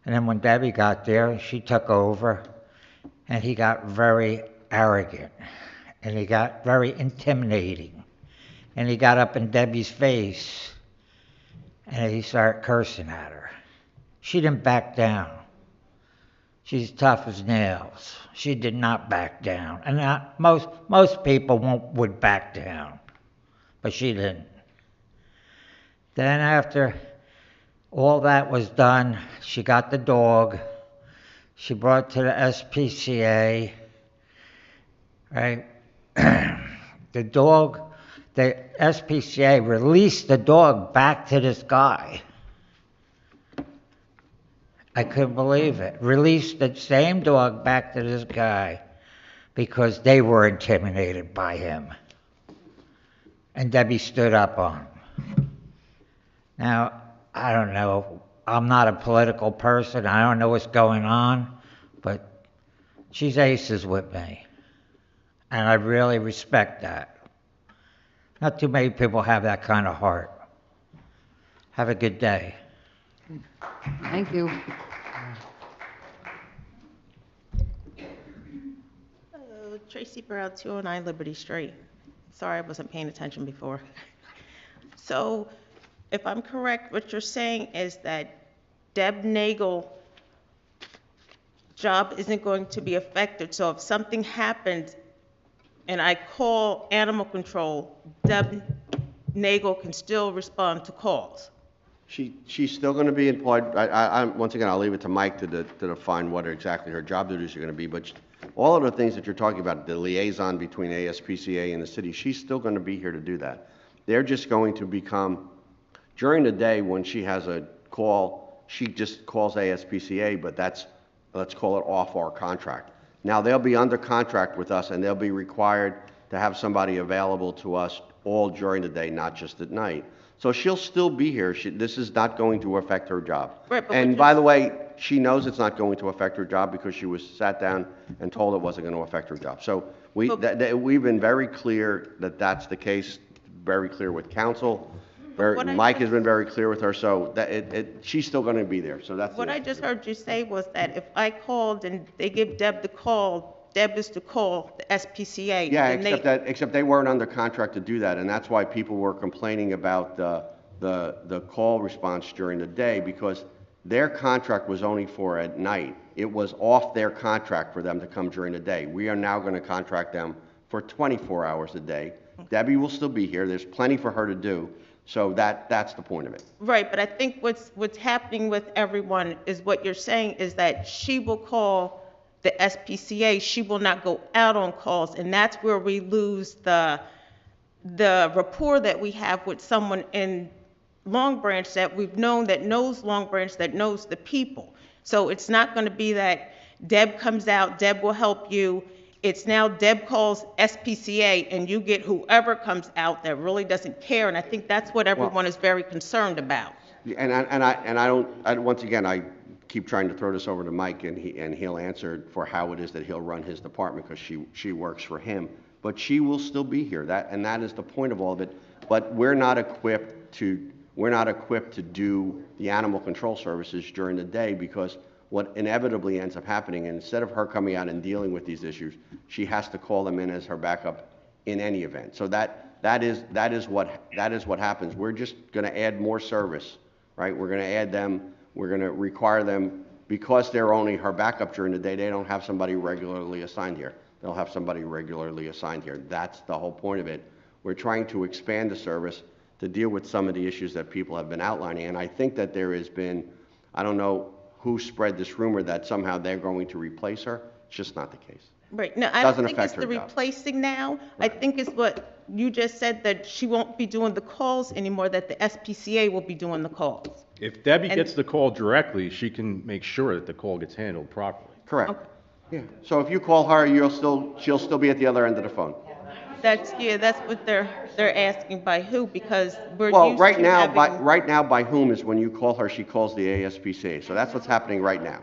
And then when Debbie got there, she took over, and he got very arrogant, and he got very intimidating. And he got up in Debbie's face, and he started cursing at her. She didn't back down. She's tough as nails. She did not back down. And most people would back down, but she didn't. Then after all that was done, she got the dog. She brought it to the SPCA, right? The SPCA released the dog back to this guy. I couldn't believe it. Released the same dog back to this guy because they were intimidated by him. And Debbie stood up on him. Now, I don't know. I'm not a political person. I don't know what's going on, but she's aces with me. And I really respect that. Not too many people have that kind of heart. Have a good day. Thank you. Hello, Tracy Burrell, 209 Liberty Street. Sorry, I wasn't paying attention before. So, if I'm correct, what you're saying is that Deb Nagel job isn't going to be affected. So if something happens and I call animal control, Deb Nagel can still respond to calls. She's still going to be employed. Once again, I'll leave it to Mike to define what exactly her job duties are going to be. But all of the things that you're talking about, the liaison between ASPCA and the city, she's still going to be here to do that. They're just going to become, during the day when she has a call, she just calls ASPCA, but that's, let's call it off our contract. Now, they'll be under contract with us, and they'll be required to have somebody available to us all during the day, not just at night. So she'll still be here. This is not going to affect her job. Right, but and by the way, she knows it's not going to affect her job because she was sat down and told it wasn't going to affect her job. So we've been very clear that that's the case, very clear with council. Mike has been very clear with her, so that she's still going to be there. So that's what I just heard you say was that if I called and they give Deb the call, Deb is to call the SPCA. Yeah, except they weren't under contract to do that, and that's why people were complaining about the call response during the day, because their contract was only for at night. It was off their contract for them to come during the day. We are now going to contract them for 24 hours a day. Debbie will still be here. There's plenty for her to do. So that's the point of it. Right, but I think what's happening with everyone is what you're saying is that she will call the SPCA, she will not go out on calls, and that's where we lose the rapport that we have with someone in Long Branch that we've known that knows Long Branch, that knows the people. So it's not going to be that Deb comes out, Deb will help you. It's now Deb calls SPCA and you get whoever comes out that really doesn't care, and I think that's what everyone is very concerned about. Once again, I keep trying to throw this over to Mike, and he'll answer for how it is that he'll run his department, because she works for him. But she will still be here. That is the point of all of it. But we're not equipped to do the animal control services during the day, because what inevitably ends up happening, instead of her coming out and dealing with these issues, she has to call them in as her backup in any event. So that is what happens. We're just going to add more service, right? We're going to add them. We're going to require them, because they're only her backup during the day, they don't have somebody regularly assigned here. They'll have somebody regularly assigned here. That's the whole point of it. We're trying to expand the service to deal with some of the issues that people have been outlining. And I think that there has been, I don't know who spread this rumor that somehow they're going to replace her. It's just not the case. Right. No, I don't think it's the replacing now. I think it's what you just said, that she won't be doing the calls anymore, that the SPCA will be doing the calls. If Debbie gets the call directly, she can make sure that the call gets handled properly. Correct. Okay. Yeah. So if you call her, she'll still be at the other end of the phone. That's what they're asking, by who, because we're well, used right to now, having... right now, by whom is when you call her, she calls the ASPCA. So that's what's happening right now.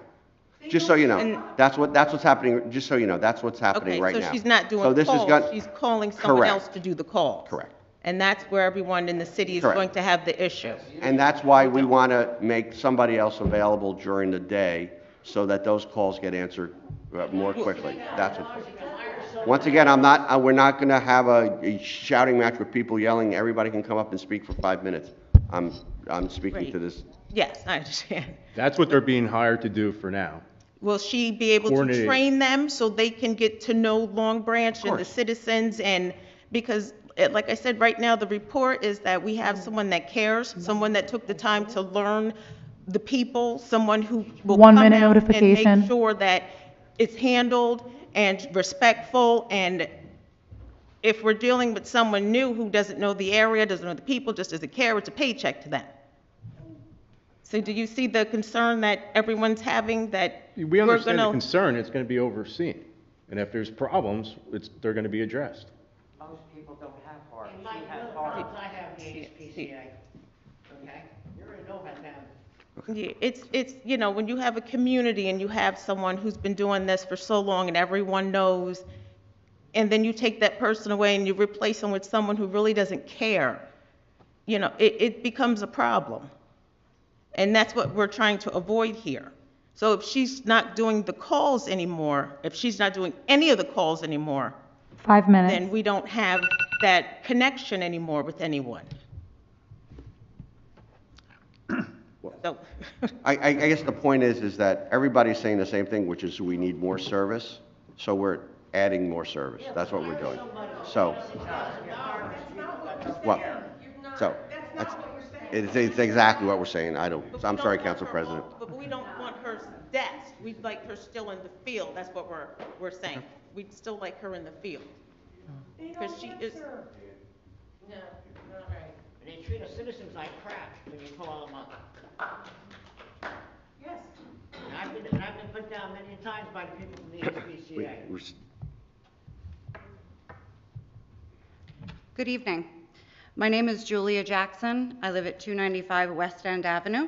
Just so you know, that's what's happening. Just so you know, that's what's happening right now. So she's not doing calls. She's calling someone else to do the calls. Correct. And that's where everyone in the city is going to have the issue. And that's why we want to make somebody else available during the day, so that those calls get answered more quickly. That's what. Once again, we're not going to have a shouting match with people yelling. Everybody can come up and speak for 5 minutes. I'm speaking to this. Yes, I understand. That's what they're being hired to do for now. Will she be able to Coordinate. train them so they can get to know Long Branch and the citizens? And because, like I said, right now, the report is that we have someone that cares, someone that took the time to learn the people, someone who will 1 come minute out and notification. make sure that it's handled and respectful. And if we're dealing with someone new who doesn't know the area, doesn't know the people, just doesn't care, it's a paycheck to them. So do you see the concern that everyone's having, that We we're understand the gonna? concern, it's going to be overseen. And if there's problems, they're going to be addressed. Most people don't have hearts. In my neighborhoods, I have the HPCA, okay? You're in Nova now. Yeah, it's, you know, when you have a community and you have someone who's been doing this for so long and everyone knows, and then you take that person away and you replace them with someone who really doesn't care, you know, it becomes a problem. And that's what we're trying to avoid here. So if she's not doing the calls anymore, if she's not doing any of the calls anymore, 5 minutes. then we don't have that connection anymore with anyone. So, I guess the point is that everybody's saying the same thing, which is we need more service, so we're adding more service. That's what we're doing. So, well, so, it's exactly what we're saying. I'm sorry, Council President. But we don't want her desk. We'd like her still in the field. That's what we're saying. We'd still like her in the field. Because she is. No, not right. They treat us citizens like crap when you call them up. Yes. And I've been put down many times by the people from the HPCA. Good evening. My name is Julia Jackson. I live at 295 West End Avenue.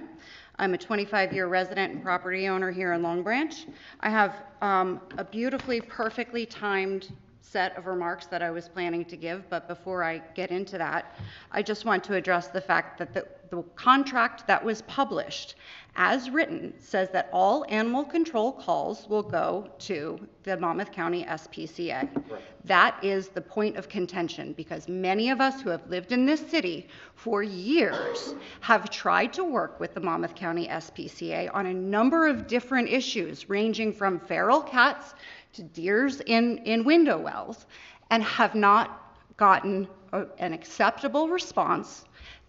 I'm a 25-year resident and property owner here in Long Branch. I have a beautifully, perfectly timed set of remarks that I was planning to give, but before I get into that, I just want to address the fact that the contract that was published, as written, says that all animal control calls will go to the Monmouth County SPCA. That is the point of contention, because many of us who have lived in this city for years have tried to work with the Monmouth County SPCA on a number of different issues, ranging from feral cats to deers in window wells, and have not gotten an acceptable response.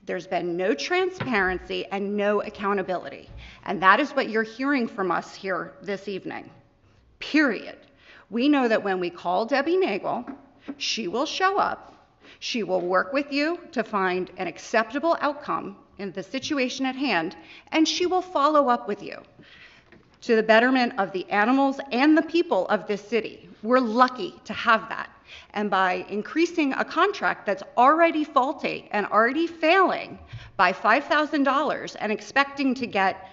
There's been no transparency and no accountability. And that is what you're hearing from us here this evening, period. We know that when we call Debbie Nagel, she will show up, she will work with you to find an acceptable outcome in the situation at hand, and she will follow up with you to the betterment of the animals and the people of this city. We're lucky to have that. And by increasing a contract that's already faulty and already failing by $5,000 and expecting to get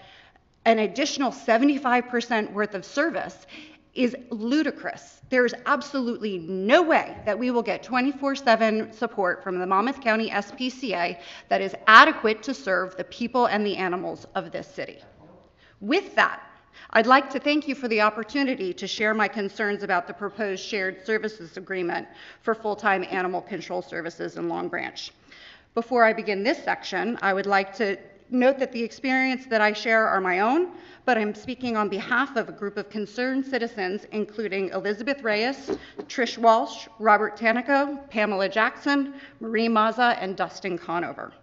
an additional 75% worth of service is ludicrous. There's absolutely no way that we will get 24/7 support from the Monmouth County SPCA that is adequate to serve the people and the animals of this city. With that, I'd like to thank you for the opportunity to share my concerns about the proposed shared services agreement for full-time animal control services in Long Branch. Before I begin this section, I would like to note that the experience that I share are my own, but I'm speaking on behalf of a group of concerned citizens, including Elizabeth Reyes, Trish Walsh, Robert Tanico, Pamela Jackson, Marie Mazza, and Dustin Conover.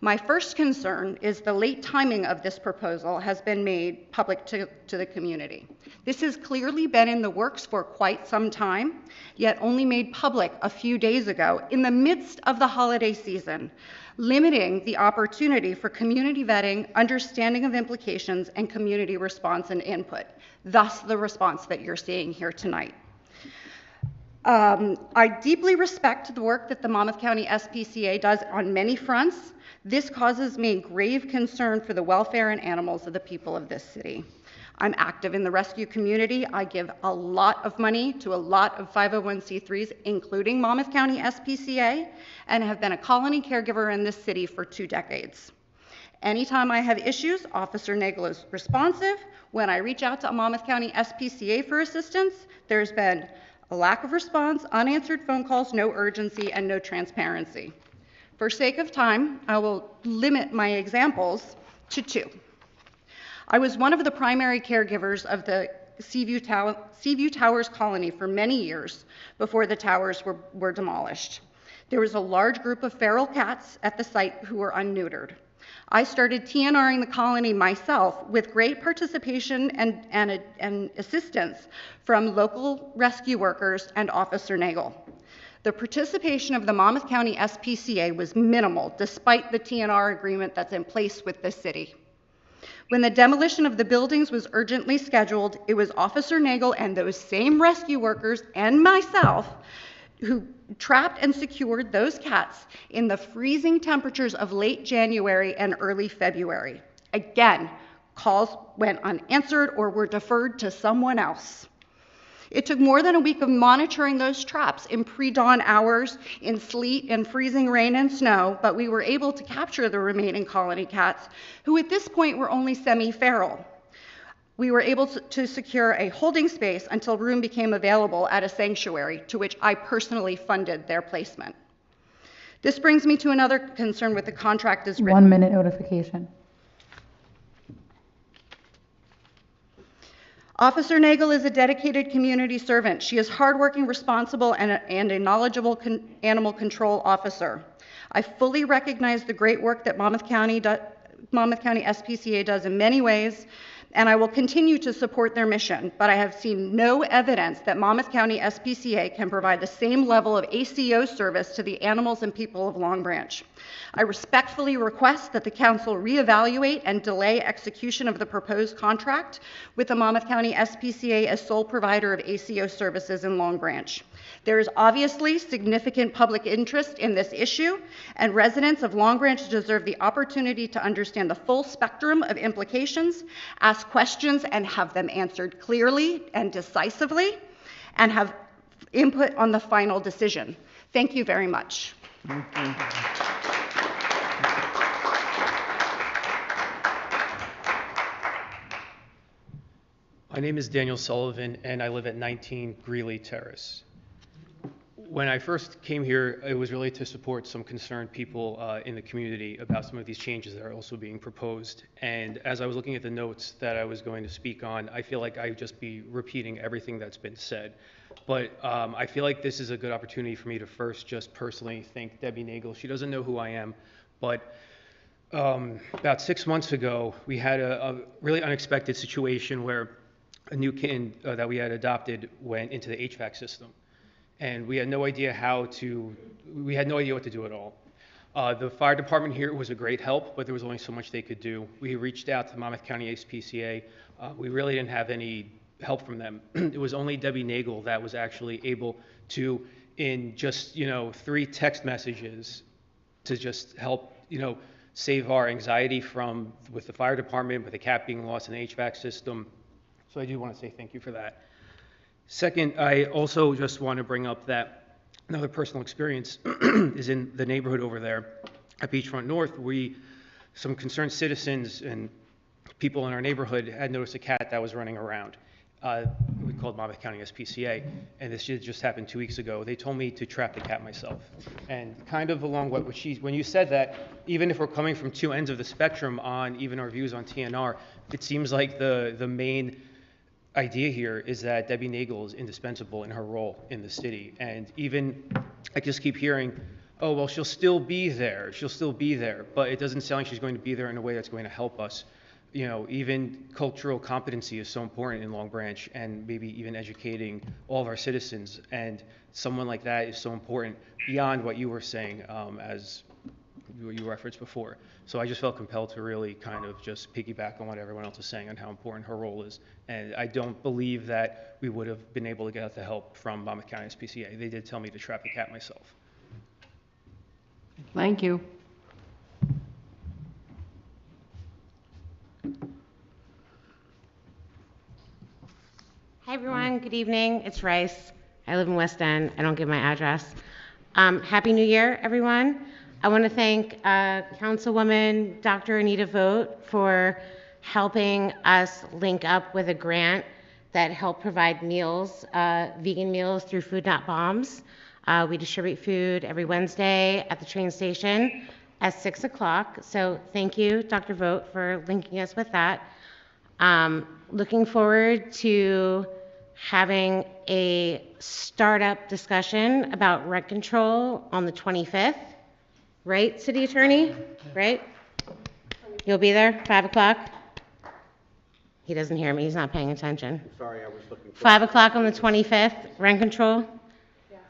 My first concern is the late timing of this proposal has been made public to the community. This has clearly been in the works for quite some time, yet only made public a few days ago in the midst of the holiday season, limiting the opportunity for community vetting, understanding of implications, and community response and input, thus the response that you're seeing here tonight. I deeply respect the work that the Monmouth County SPCA does on many fronts. This causes me grave concern for the welfare and animals of the people of this city. I'm active in the rescue community. I give a lot of money to a lot of 501c3s, including Monmouth County SPCA, and have been a colony caregiver in this city for 2 decades. Anytime I have issues, Officer Nagel is responsive. When I reach out to Monmouth County SPCA for assistance, there's been a lack of response, unanswered phone calls, no urgency, and no transparency. For sake of time, I will limit my examples to 2. I was one of the primary caregivers of the Seaview Towers colony for many years before the towers were demolished. There was a large group of feral cats at the site who were unneutered. I started TNRing the colony myself with great participation and assistance from local rescue workers and Officer Nagel. The participation of the Monmouth County SPCA was minimal despite the TNR agreement that's in place with the city. When the demolition of the buildings was urgently scheduled, it was Officer Nagel and those same rescue workers and myself who trapped and secured those cats in the freezing temperatures of late January and early February. Again, calls went unanswered or were deferred to someone else. It took more than a week of monitoring those traps in pre-dawn hours, in sleet and freezing rain and snow, but we were able to capture the remaining colony cats, who at this point were only semi-feral. We were able to secure a holding space until room became available at a sanctuary, to which I personally funded their placement. This brings me to another concern with the contract as written. 1 minute notification. Officer Nagel is a dedicated community servant. She is hardworking, responsible, and a knowledgeable animal control officer. I fully recognize the great work that Monmouth County SPCA does in many ways, and I will continue to support their mission, but I have seen no evidence that Monmouth County SPCA can provide the same level of ACO service to the animals and people of Long Branch. I respectfully request that the council reevaluate and delay execution of the proposed contract with the Monmouth County SPCA as sole provider of ACO services in Long Branch. There is obviously significant public interest in this issue, and residents of Long Branch deserve the opportunity to understand the full spectrum of implications, ask questions and have them answered clearly and decisively, and have input on the final decision. Thank you very much. My name is Daniel Sullivan, and I live at 19 Greeley Terrace. When I first came here, it was really to support some concerned people in the community about some of these changes that are also being proposed. And as I was looking at the notes that I was going to speak on, I feel like I'd just be repeating everything that's been said. But I feel like this is a good opportunity for me to first just personally thank Debbie Nagel. She doesn't know who I am, but about 6 months ago, we had a really unexpected situation where a new kitten that we had adopted went into the HVAC system. And we had no idea what to do at all. The fire department here was a great help, but there was only so much they could do. We reached out to the Monmouth County SPCA. We really didn't have any help from them. It was only Debbie Nagel that was actually able to, in just 3 text messages, to just help save our anxiety with the fire department, with the cat being lost in the HVAC system. So I do want to say thank you for that. Second, I also just want to bring up that another personal experience is in the neighborhood over there at Beachfront North. Some concerned citizens and people in our neighborhood had noticed a cat that was running around. We called Monmouth County SPCA, and this just happened 2 weeks ago. They told me to trap the cat myself. And kind of along when you said that, even if we're coming from 2 ends of the spectrum on even our views on TNR, it seems like the main idea here is that Debbie Nagel is indispensable in her role in the city. And even, I just keep hearing, oh, well, she'll still be there. She'll still be there. But it doesn't sound like she's going to be there in a way that's going to help us. Even cultural competency is so important in Long Branch, and maybe even educating all of our citizens. And someone like that is so important beyond what you were saying, as what you referenced before. So I just felt compelled to really kind of just piggyback on what everyone else is saying on how important her role is. And I don't believe that we would have been able to get the help from Monmouth County SPCA. They did tell me to trap the cat myself. Thank you. Hi everyone, good evening. It's Rice. I live in West End. I don't give my address. Happy New Year, everyone. I want to thank Councilwoman Dr. Anita Vogt for helping us link up with a grant that helped provide meals, vegan meals through Food Not Bombs. We distribute food every Wednesday at the train station at 6 o'clock. So thank you, Dr. Vogt, for linking us with that. Looking forward to having a startup discussion about rent control on the 25th. Right, City Attorney? Right? You'll be there, 5 o'clock? He doesn't hear me, he's not paying attention. Sorry, I was looking for... 5 o'clock on the 25th, rent control?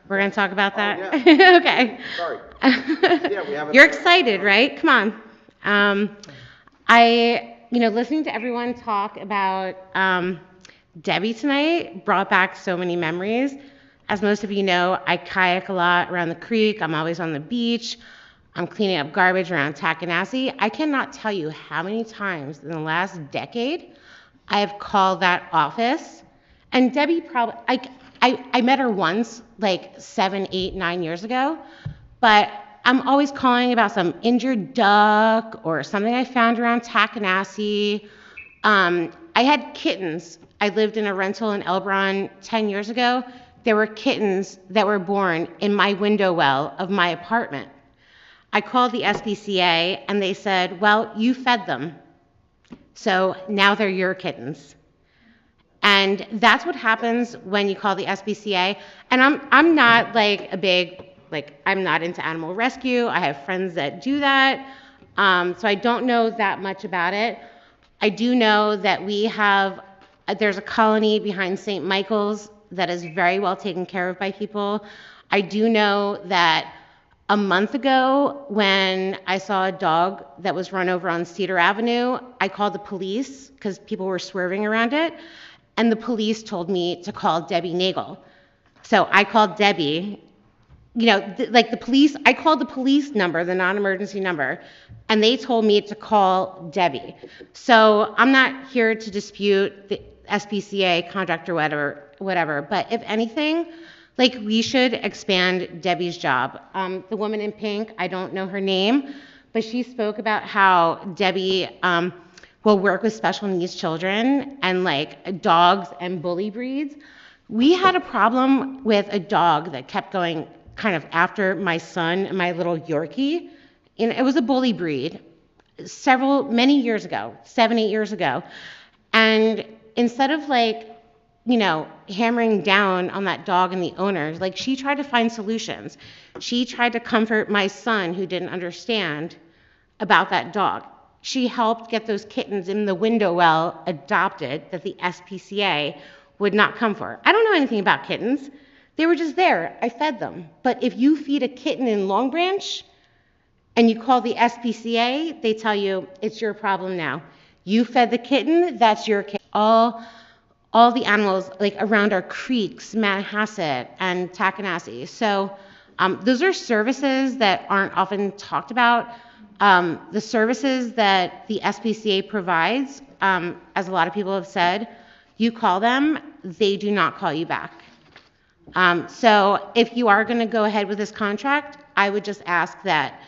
We're gonna talk about that? yeah. Okay. Sorry. Yeah, we have a... You're excited, right? Come on. Listening to everyone talk about Debbie tonight brought back so many memories. As most of you know, I kayak a lot around the creek. I'm always on the beach. I'm cleaning up garbage around Tackanassie. I cannot tell you how many times in the last decade I have called that office. And Debbie probably, I met her once, like 7, 8, 9 years ago, but I'm always calling about some injured duck or something I found around Tackanassie. I had kittens. I lived in a rental in Elbron 10 years ago. There were kittens that were born in my window well of my apartment. I called the SPCA and they said, well, you fed them, so now they're your kittens. And that's what happens when you call the SPCA. And I'm not like a big, I'm not into animal rescue. I have friends that do that. So I don't know that much about it. I do know that there's a colony behind St. Michael's that is very well taken care of by people. I do know that a month ago, when I saw a dog that was run over on Cedar Avenue, I called the police because people were swerving around it, and the police told me to call Debbie Nagel. So I called Debbie, I called the police number, the non-emergency number, and they told me to call Debbie. So I'm not here to dispute the SPCA contract or whatever, but if anything, we should expand Debbie's job. The woman in pink, I don't know her name, but she spoke about how Debbie will work with special needs children and dogs and bully breeds. We had a problem with a dog that kept going kind of after my son and my little Yorkie. And it was a bully breed many years ago, 7, 8 years ago. And instead of hammering down on that dog and the owners, she tried to find solutions. She tried to comfort my son who didn't understand about that dog. She helped get those kittens in the window well adopted that the SPCA would not come for. I don't know anything about kittens. They were just there. I fed them. But if you feed a kitten in Long Branch and you call the SPCA, they tell you it's your problem now. You fed the kitten, that's your kitten. All the animals around our creeks, Manhasset and Tackanassie. So those are services that aren't often talked about. The services that the SPCA provides, as a lot of people have said, you call them, they do not call you back. So if you are going to go ahead with this contract, I would just ask that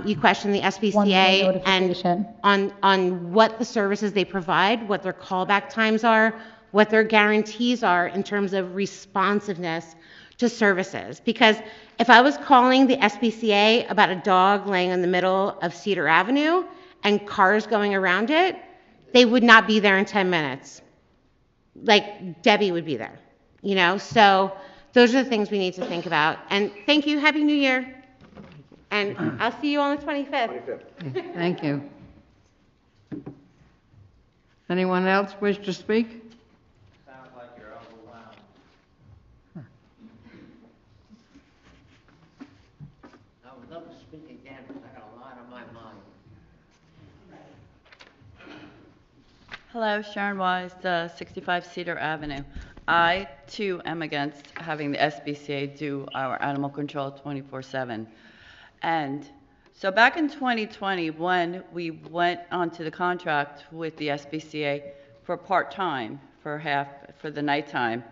you question the SPCA and on what the services they provide, what their callback times are, what their guarantees are in terms of responsiveness to services. Because if I was calling the SPCA about a dog laying in the middle of Cedar Avenue and cars going around it, they would not be there in 10 minutes. Debbie would be there, So those are the things we need to think about. And thank you. Happy New Year. And I'll see you on the 25th. Thank you. Anyone else wish to speak? Sounds like you're overwhelmed. I would love to speak again, because I got a lot on my mind. Hello, Sharon Wise, 65 Cedar Avenue. I, too, am against having the SPCA do our animal control 24/7. And so back in 2020, when we went onto the contract with the SPCA for part-time, for the nighttime,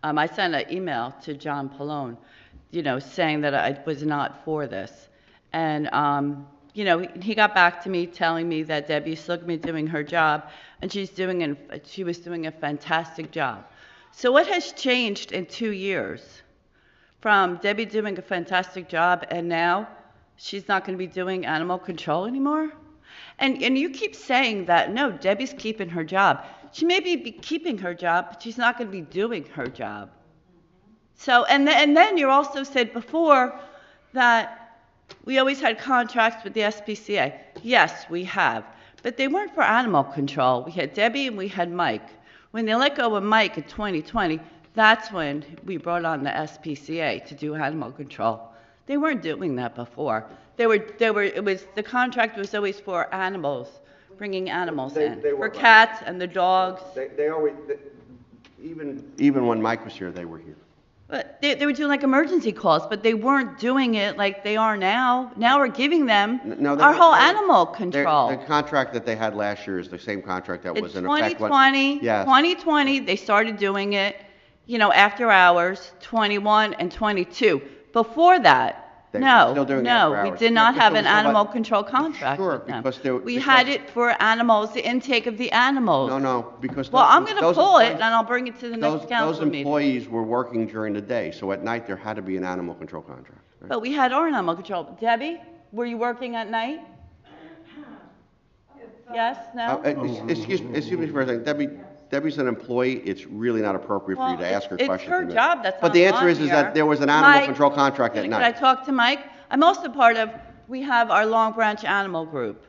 I sent an email to John Pallone, saying that I was not for this. And, he got back to me telling me that Debbie still going to be doing her job, and she was doing a fantastic job. So what has changed in 2 years? From Debbie doing a fantastic job, and now she's not going to be doing animal control anymore? And you keep saying that, no, Debbie's keeping her job. She may be keeping her job, but she's not going to be doing her job. So, and then you also said before that we always had contracts with the SPCA. Yes, we have. But they weren't for animal control. We had Debbie and we had Mike. When they let go of Mike in 2020, that's when we brought on the SPCA to do animal control. They weren't doing that before. The contract was always for animals, bringing animals in. For cats and the dogs. They always, even when Mike was here, they were here. But they were doing like emergency calls, but they weren't doing it like they are now. Now we're giving them our whole animal control. The contract that they had last year is the same contract that was in effect. 2020, Yes. 2020, they started doing it, after hours, 21 and 22. Before that, They were still doing it after we hours. did not Yeah, have because an there was animal nobody- control contract Sure, with them. because We had it for animals, the intake of the animals. No, because. Well, those- I'm going to those pull it employees- and I'll bring it to the next Those council meeting. employees were working during the day, so at night there had to be an animal control contract. right? But we had our animal control. Debbie, were you working at night? Yes, no? Excuse me for a second, Debbie's an employee, it's really not appropriate for you to ask her questions. It's her job that's But the answer on is here. that there was an animal Mike, control contract at Could I night. talk to Mike? I'm also part of, we have our Long Branch Animal Group.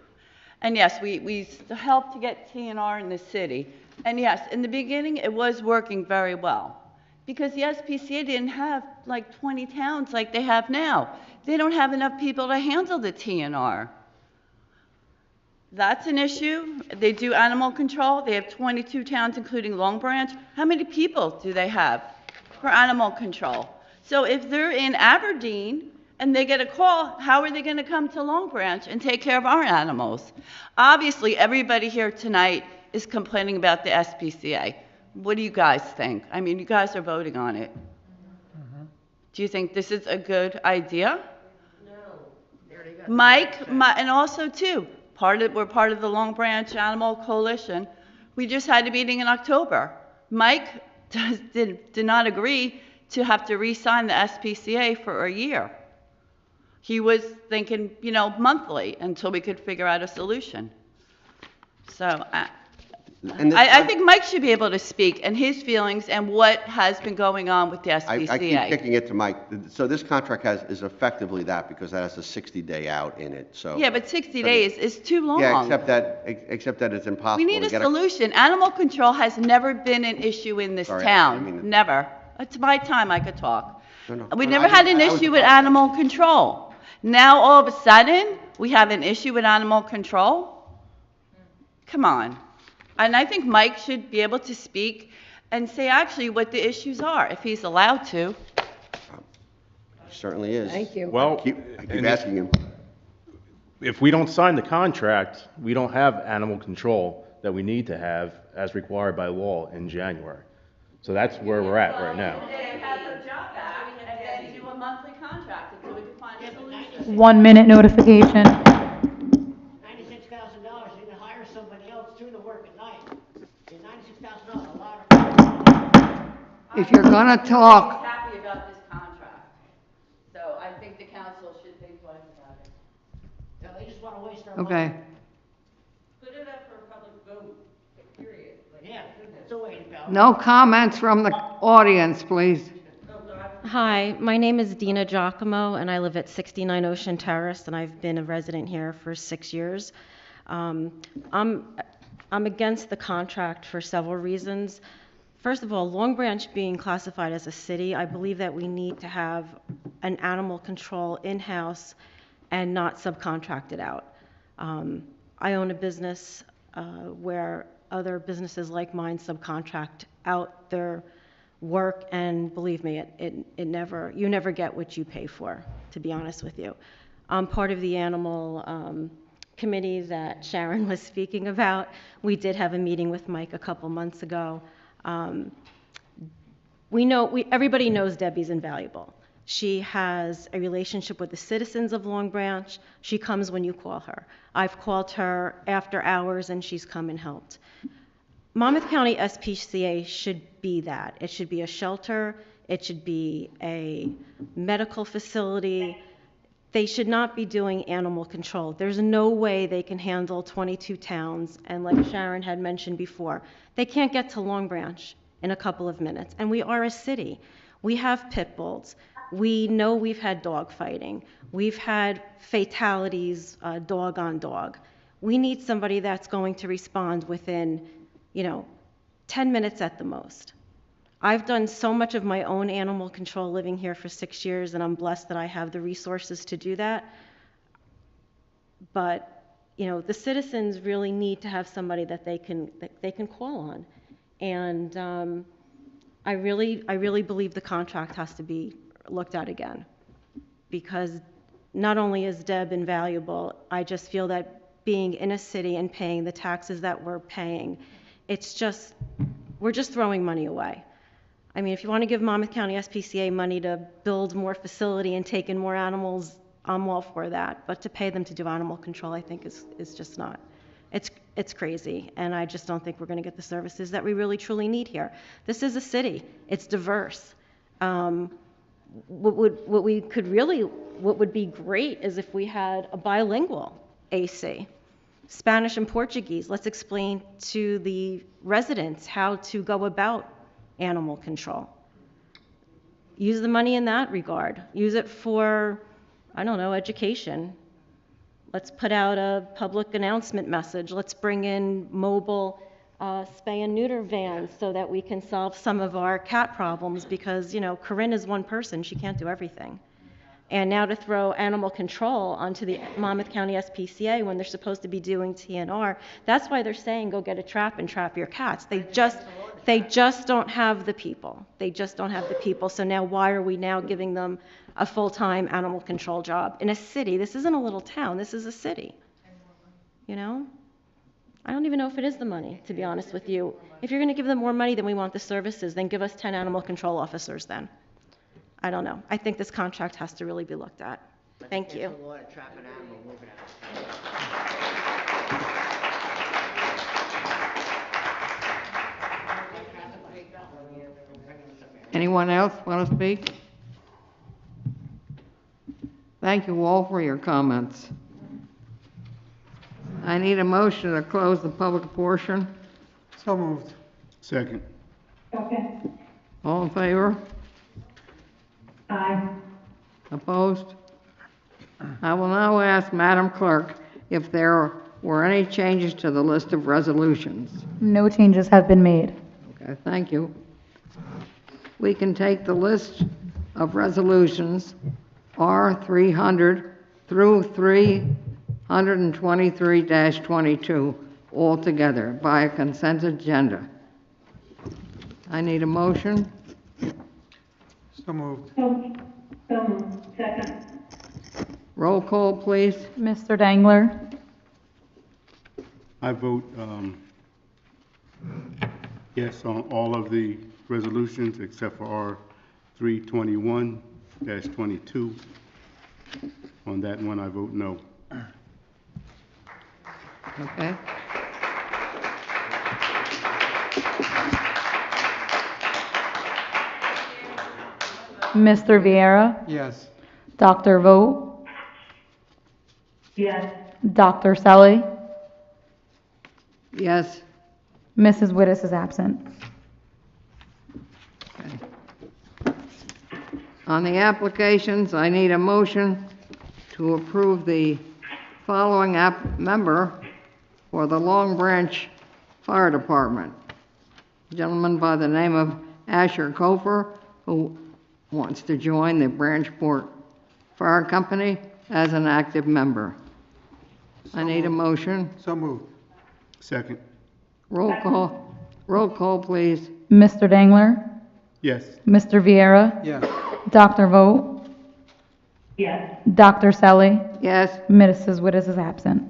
And yes, we helped to get TNR in the city. And yes, in the beginning, it was working very well. Because the SPCA didn't have like 20 towns like they have now. They don't have enough people to handle the TNR. That's an issue. They do animal control. They have 22 towns, including Long Branch. How many people do they have for animal control? So if they're in Aberdeen and they get a call, how are they going to come to Long Branch and take care of our animals? Obviously, everybody here tonight is complaining about the SPCA. What do you guys think? I mean, you guys are voting on it. Do you think this is a good idea? No. Mike, and also too, we're part of the Long Branch Animal Coalition. We just had a meeting in October. Mike did not agree to have to re-sign the SPCA for a year. He was thinking, monthly until we could figure out a solution. So I think Mike should be able to speak and his feelings and what has been going on with the SPCA. I keep kicking it to Mike. So this contract is effectively that because that has a 60-day out in it, so. Yeah, but 60 days is too long. Yeah, except that it's impossible We need to a get solution. Animal control has never been an issue in this Sorry, I didn't mean town. to- Never. It's my time I could talk. No. We No, never I had didn't- an I was issue with apologizing. animal control. Now, all of a sudden, we have an issue with animal control? Come on. And I think Mike should be able to speak and say actually what the issues are, if he's allowed to. Certainly is. Thank you. Well, I keep asking him. if we don't sign the contract, we don't have animal control that we need to have as required by law in January. So that's where we're at right now. They have her job back and then do a monthly contract until we can find a solution. 1 minute notification. $96,000, you can hire somebody else doing the work at night. Get $96,000, a lot of. If you're gonna talk, Happy about this contract. So I think the council should think twice about it. No, they just want to waste our money. okay. Put it up for a public vote, period. Yeah, that's a way to go. No comments from the audience, please. Hi, my name is Dina Giacomo, and I live at 69 Ocean Terrace, and I've been a resident here for 6 years. I'm against the contract for several reasons. First of all, Long Branch being classified as a city, I believe that we need to have an animal control in-house and not subcontracted out. I own a business where other businesses like mine subcontract out their work, and believe me, you never get what you pay for, to be honest with you. I'm part of the animal committee that Sharon was speaking about. We did have a meeting with Mike a couple months ago. Everybody knows Debbie's invaluable. She has a relationship with the citizens of Long Branch. She comes when you call her. I've called her after hours and she's come and helped. Monmouth County SPCA should be that. It should be a shelter. It should be a medical facility. They should not be doing animal control. There's no way they can handle 22 towns, and like Sharon had mentioned before, they can't get to Long Branch in a couple of minutes. And we are a city. We have pit bulls. We know we've had dog fighting. We've had fatalities, dog on dog. We need somebody that's going to respond within, 10 minutes at the most. I've done so much of my own animal control living here for 6 years, and I'm blessed that I have the resources to do that. But, the citizens really need to have somebody that they can call on. And I really believe the contract has to be looked at again, because not only is Deb invaluable, I just feel that being in a city and paying the taxes that we're paying, we're just throwing money away. I mean, if you want to give Monmouth County SPCA money to build more facility and take in more animals, I'm all for that. But to pay them to do animal control, I think is just not. It's crazy, and I just don't think we're going to get the services that we really truly need here. This is a city. It's diverse. What would be great is if we had a bilingual AC, Spanish and Portuguese. Let's explain to the residents how to go about animal control. Use the money in that regard. Use it for, education. Let's put out a public announcement message. Let's bring in mobile spay and neuter vans so that we can solve some of our cat problems, because, Corinne is one person. She can't do everything. And now to throw animal control onto the Monmouth County SPCA when they're supposed to be doing TNR, that's why they're saying go get a trap and trap your cats. They just don't have the people. They just don't have the people. So now why are we now giving them a full-time animal control job in a city? This isn't a little town. This is a city. I don't even know if it is the money, to be honest with you. If you're going to give them more money than we want the services, then give us 10 animal control officers then. I don't know. I think this contract has to really be looked at. Thank you. Anyone else want to speak? Thank you all for your comments. I need a motion to close the public portion. So moved. Second. All in favor? Aye. Opposed? I will now ask Madam Clerk if there were any changes to the list of resolutions. No changes have been made. Okay, thank you. We can take the list of resolutions R 300 through 323-22 all together by a consent agenda. I need a motion. So moved. Second. Roll call, please. Mr. Dangler? I vote yes on all of the resolutions except for R 321-22. On that one, I vote no. Okay. Mr. Vieira? Yes. Dr. Vogt? Yes. Dr. Selly? Yes. Mrs. Wittes is absent. On the applications, I need a motion to approve the following member for the Long Branch Fire Department. A gentleman by the name of Asher Kofer, who wants to join the Branchport Fire Company as an active member. I need a motion. So moved. Second. Roll call, please. Mr. Dangler? Yes. Mr. Vieira? Yes. Dr. Vogt? Yes. Dr. Selly? Yes. Mrs. Wittes is absent.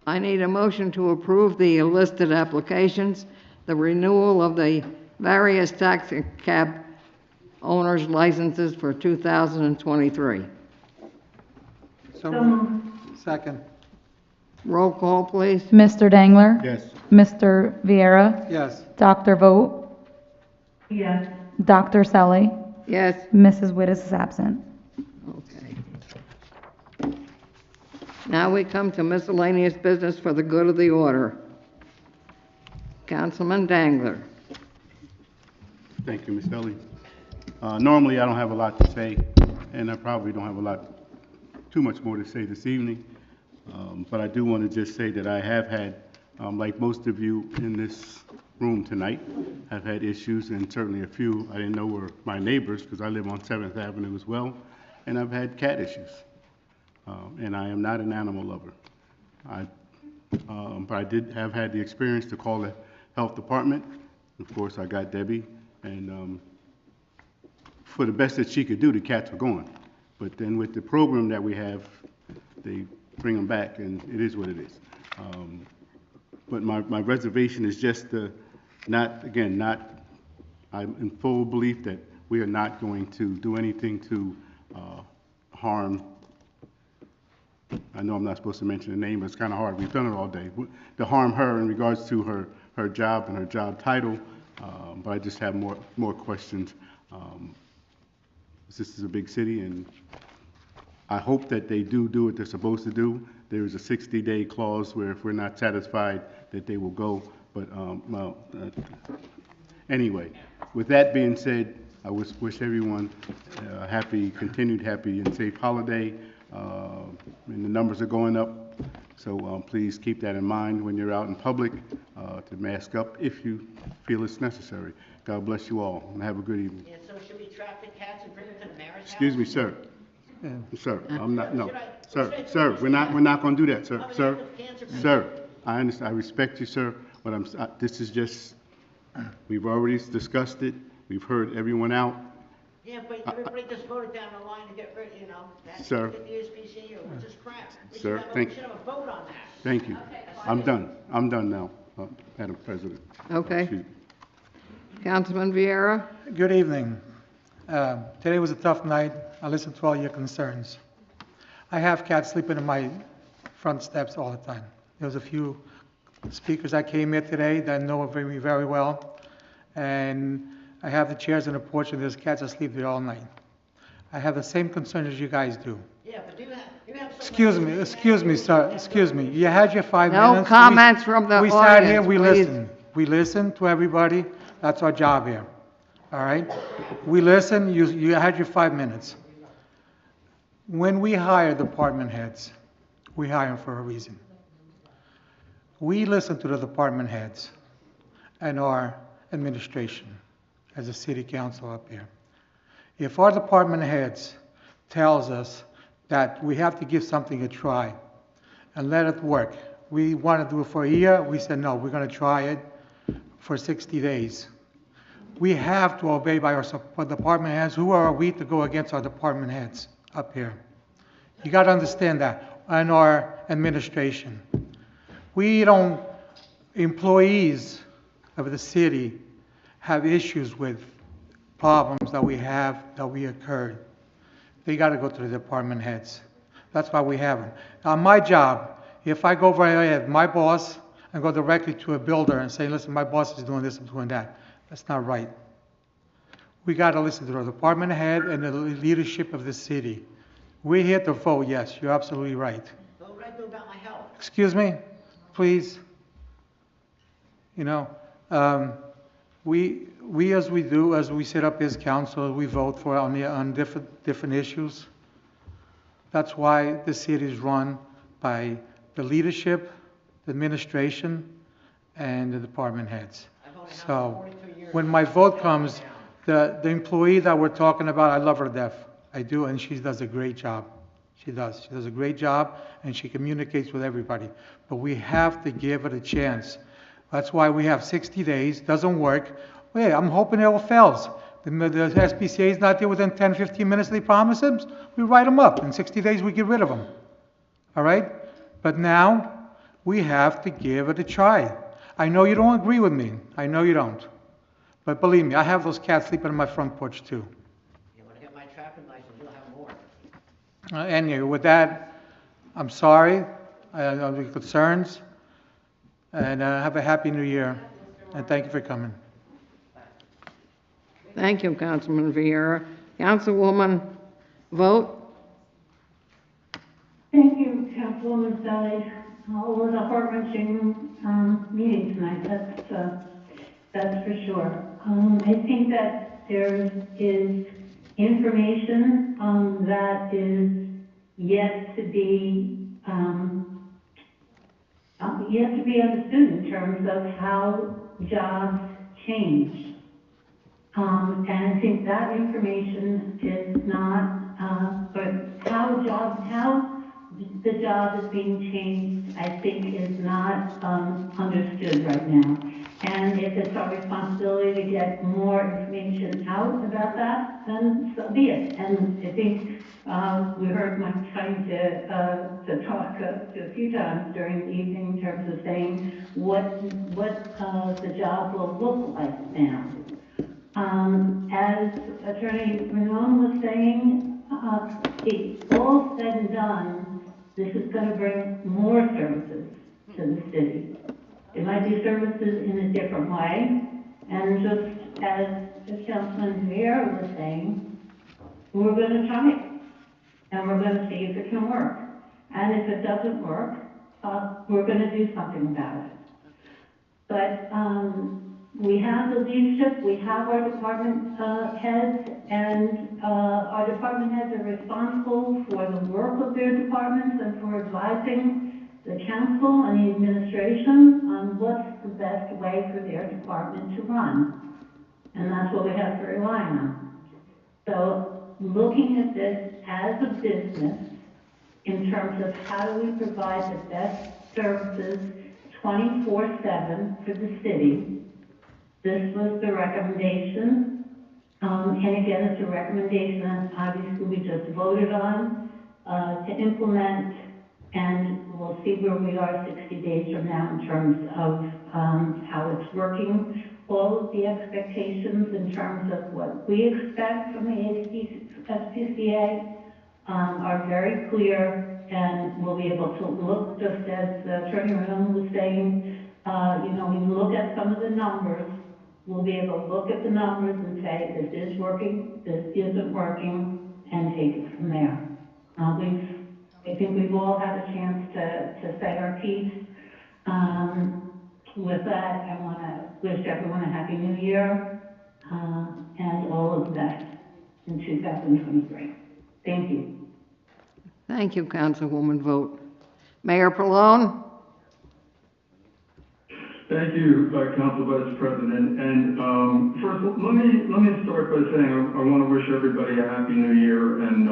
I need a motion to approve the listed applications, the renewal of the various taxi cab owners' licenses for 2023. So moved. Second. Roll call, please. Mr. Dangler? Yes. Mr. Vieira? Yes. Dr. Vogt? Yes. Dr. Selly? Yes. Mrs. Wittes is absent. Okay. Now we come to miscellaneous business for the good of the order. Councilman Dangler. Thank you, Ms. Ellie. Normally, I don't have a lot to say, and I probably don't have too much more to say this evening. But I do want to just say that I have had, like most of you in this room tonight, I've had issues, and certainly a few I didn't know were my neighbors, because I live on 7th Avenue as well, and I've had cat issues. And I am not an animal lover. But I did have had the experience to call the health department. Of course, I got Debbie, and for the best that she could do, the cats were gone. But then with the program that we have, they bring them back, and it is what it is. But my reservation is just I'm in full belief that we are not going to do anything to harm. I know I'm not supposed to mention the name, but it's kind of hard. We've done it all day. To harm her in regards to her job and her job title, but I just have more questions. This is a big city, and I hope that they do what they're supposed to do. There is a 60-day clause where if we're not satisfied, that they will go. But anyway, with that being said, I wish everyone a continued happy and safe holiday. And the numbers are going up, so please keep that in mind when you're out in public, to mask up if you feel it's necessary. God bless you all, and have a good evening. Yeah, so should we trap the cats and bring them to the mayor's house? Excuse me, sir. Sir, I'm not, no. Sir, we're not going to do that, sir. Sir, I understand, I respect you, sir, but this is just, we've already discussed it, we've heard everyone out. Yeah, but everybody just voted down the line to get rid, Sir. Get the SPCA, which is crap. Sir, We should have a vote on that. Thank you. I'm done now, Madam President. Okay. Excuse me. Councilman Vieira. Good evening. Today was a tough night. I listened to all your concerns. I have cats sleeping in my front steps all the time. There was a few speakers that came here today that know me very well, and I have the chairs on the porch, and there's cats that sleep there all night. I have the same concern as you guys do. Yeah, but you have Excuse me, sir, excuse me. You had your 5 No minutes. comments from the We sat here, audience, we please. listened. We listened to everybody. That's our job here. All right? We listened, you had your 5 minutes. When we hire department heads, we hire them for a reason. We listen to the department heads and our administration as a city council up here. If our department heads tells us that we have to give something a try and let it work, we want to do it for a year, we said, no, we're going to try it for 60 days. We have to obey by our department heads. Who are we to go against our department heads up here? You got to understand that, and our administration. We don't, employees of the city have issues with problems that we have, that we occurred. They got to go to the department heads. That's why we have them. Now, my job, if I go over ahead, my boss, and go directly to a builder and say, listen, my boss is doing this and doing that. That's not right. We got to listen to the department head and the leadership of the city. We're here to vote, yes, you're absolutely right. So what do I do about my health? Excuse me, please. We as we sit up as council, we vote for on different issues. That's why the city is run by the leadership, the administration, and the department heads. So when my vote comes, the employee that we're talking about, I love her to death. I do, and she does a great job. She does a great job, and she communicates with everybody. But we have to give it a chance. That's why we have 60 days. Doesn't work. Hey, I'm hoping it all fails. The SPCA is not there within 10, 15 minutes they promise them. We write them up. In 60 days, we get rid of them. All right? But now, we have to give it a try. I know you don't agree with me. I know you don't. But believe me, I have those cats sleeping on my front porch too. You want to get my trapping license, you'll have more. Anyway, with that, I'm sorry. I have the concerns. And have a happy new year. And thank you for coming. Thank you, Councilman Vieira. Councilwoman Vogt? Thank you, Councilwoman Sally. It was a heart-wrenching meeting tonight, that's for sure. I think that there is information that is yet to be understood in terms of how jobs change. And I think that information is not, but how the job is being changed, I think is not understood right now. And if it's our responsibility to get more information out about that, then so be it. And I think we heard Mike trying to talk a few times during the evening in terms of saying what the job will look like now. As Attorney Ramon was saying, all said and done, this is going to bring more services to the city. It might be services in a different way, and just as Councilman Vieira was saying, we're going to try it, and we're going to see if it can work. And if it doesn't work, we're going to do something about it. But we have the leadership, we have our department heads, and our department heads are responsible for the work of their departments and for advising the council and the administration on what's the best way for their department to run. And that's what we have to rely on. So looking at this as a business in terms of how do we provide the best services 24/7 for the city, this was the recommendation. And again, it's a recommendation that obviously we just voted on to implement, and we'll see where we are 60 days from now in terms of how it's working. All of the expectations in terms of what we expect from the SPCA are very clear, and we'll be able to look, just as Attorney Ramon was saying, we look at some of the numbers, we'll be able to look at the numbers and say, this is working, this isn't working, and take it from there. I think we've all had a chance to say our piece. With that, I want to wish everyone a Happy New Year and all of the best in 2023. Thank you. Thank you, Councilwoman Vogt. Mayor Pallone? Thank you, Council Vice President. And first, let me start by saying I want to wish everybody a Happy New Year and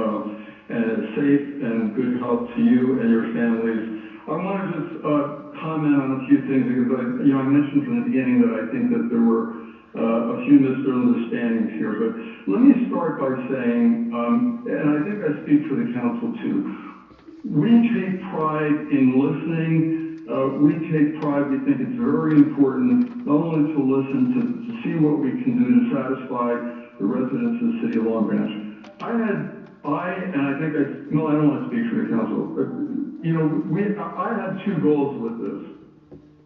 safe and good health to you and your families. I want to just comment on a few things because I mentioned from the beginning that I think that there were a few misunderstandings here. But let me start by saying, and I think I speak for the council too, we take pride in listening. We take pride, we think it's very important not only to listen, to see what we can do to satisfy the residents of the city of Long Branch. I don't want to speak for the council, but, I had two goals with this.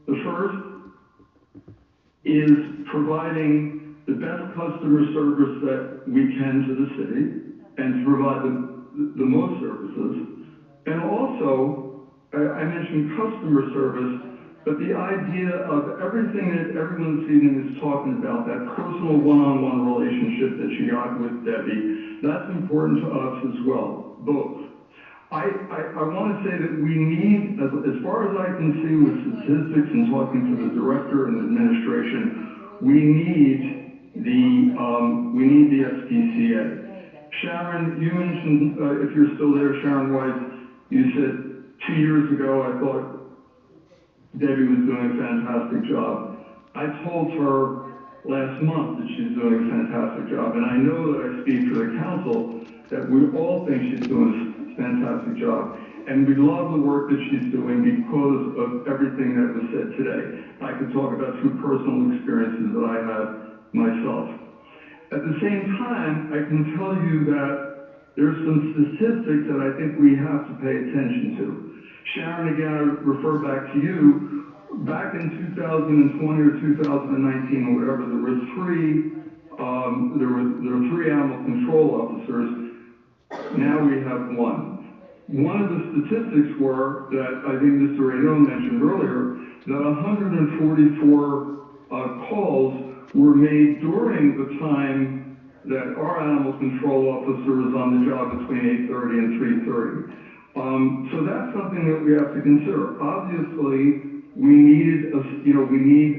The first is providing the best customer service that we can to the city and to provide the most services. And also, I mentioned customer service, but the idea of everything that everyone this evening is talking about, that personal one-on-one relationship that you got with Debbie, that's important to us as well, both. I want to say that we need, as far as I can see with statistics and talking to the director and administration, we need the SPCA. Sharon, you mentioned, if you're still there, Sharon Weiss, you said 2 years ago, I thought Debbie was doing a fantastic job. I told her last month that she's doing a fantastic job, and I know that I speak for the council that we all think she's doing a fantastic job, and we love the work that she's doing because of everything that was said today. I could talk about two personal experiences that I had myself. At the same time, I can tell you that there's some statistics that I think we have to pay attention to. Sharon, again, I refer back to you. Back in 2020 or 2019 or whatever, there were 3 there were 3 animal control officers. Now we have 1. One of the statistics were that I think Mr. Raynon mentioned earlier that 144 calls were made during the time that our animal control officer is on the job between 8:30 and 3:30. So that's something that we have to consider. Obviously, we need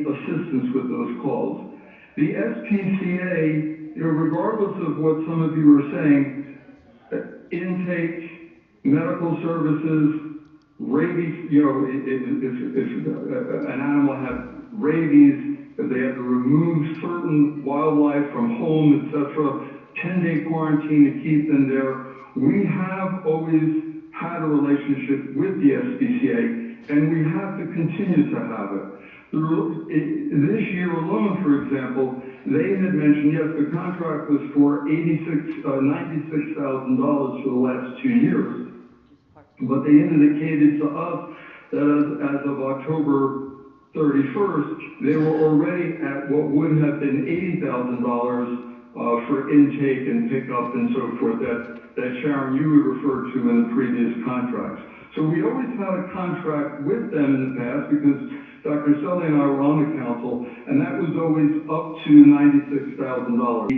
assistance with those calls. The SPCA, regardless of what some of you are saying, intake, medical services, rabies, if an animal had rabies, if they had to remove certain wildlife from home, etc., 10-day quarantine to keep them there. We have always had a relationship with the SPCA, and we have to continue to have it. This year alone, for example, they had mentioned, yes, the contract was for $96,000 for the last 2 years, but they indicated to us that as of October 31st, they were already at what would have been $80,000 for intake and pickup and so forth that Sharon, you had referred to in the previous contracts. So we always had a contract with them in the past because Dr. Sully and I were on the council, and that was always up to $96,000.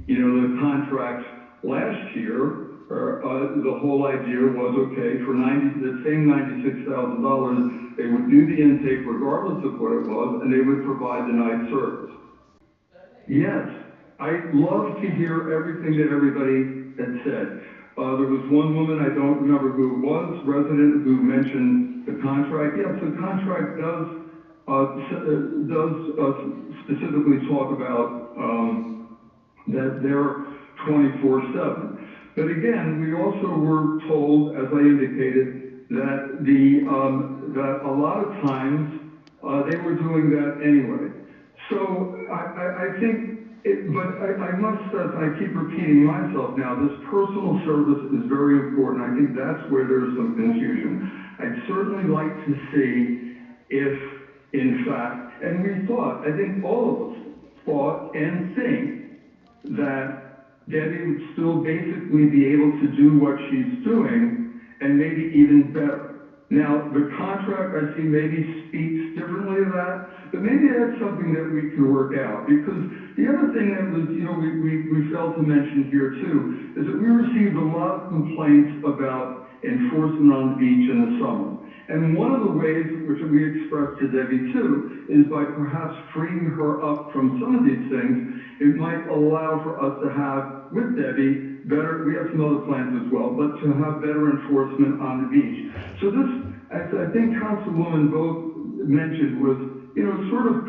The contract last year, the whole idea was, okay, for the same $96,000, they would do the intake regardless of what it was, and they would provide the night service. Yes, I love to hear everything that everybody had said. There was one woman, I don't remember who it was, resident, who mentioned the contract. Yes, the contract does specifically talk about that they're 24/7. But again, we also were told, as I indicated, that that a lot of times they were doing that anyway. So I think, I must stress, I keep repeating myself now, this personal service is very important. I think that's where there's some confusion. I'd certainly like to see if, in fact, and we thought, I think all of us thought and think that Debbie would still basically be able to do what she's doing and maybe even better. Now, the contract, I see, maybe speaks differently to that, but maybe that's something that we can work out. Because the other thing that was, we failed to mention here too, is that we received a lot of complaints about enforcement on the beach in the summer. And one of the ways which we expressed to Debbie too is by perhaps freeing her up from some of these things, it might allow for us to have, with Debbie, better, we have some other plans as well, but to have better enforcement on the beach. So this, as I think Councilwoman both mentioned, was, sort of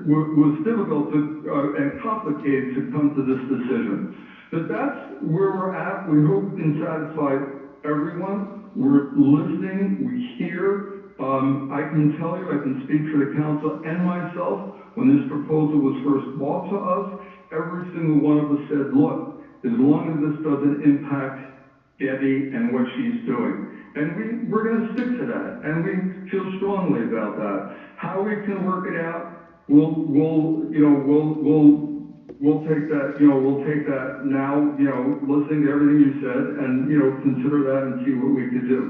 was difficult and complicated to come to this decision. But that's where we're at. We hope we can satisfy everyone. We're listening, we hear. I can tell you, I can speak for the council and myself, when this proposal was first brought to us, every single one of us said, look, as long as this doesn't impact Debbie and what she's doing. And we're going to stick to that, and we feel strongly about that. How we can work it out, we'll take that, we'll take that now, listening to everything you said, and, consider that and see what we could do.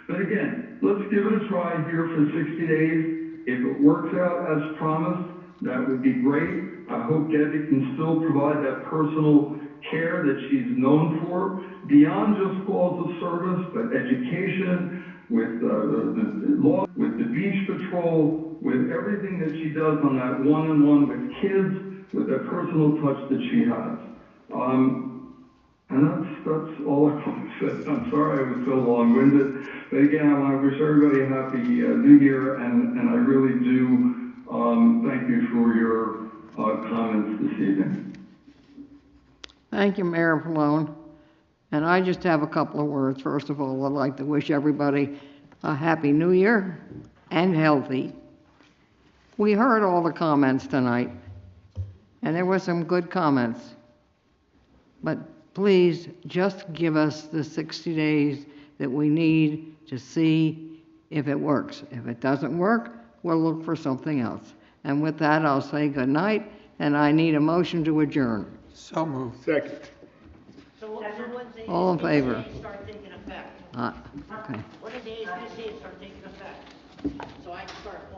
But again, let's give it a try here for 60 days. If it works out as promised, that would be great. I hope Debbie can still provide that personal care that she's known for, beyond just calls of service, but education, with the law, with the beach patrol, with everything that she does on that one-on-one with kids, with that personal touch that she has. And that's all I want to say. I'm sorry I was so long-winded, but again, I want to wish everybody a happy New Year, and I really do thank you for your comments this evening. Thank you, Mayor Pallone. And I just have a couple of words. First of all, I'd like to wish everybody a happy New Year and healthy. We heard all the comments tonight, and there were some good comments. But please just give us the 60 days that we need to see if it works. If it doesn't work, we'll look for something else. And with that, I'll say good night and I need a motion to adjourn. So moved. Second. So when's the All in favor? SBCA start taking effect? Okay. When did the SBCA start taking effect? So I can start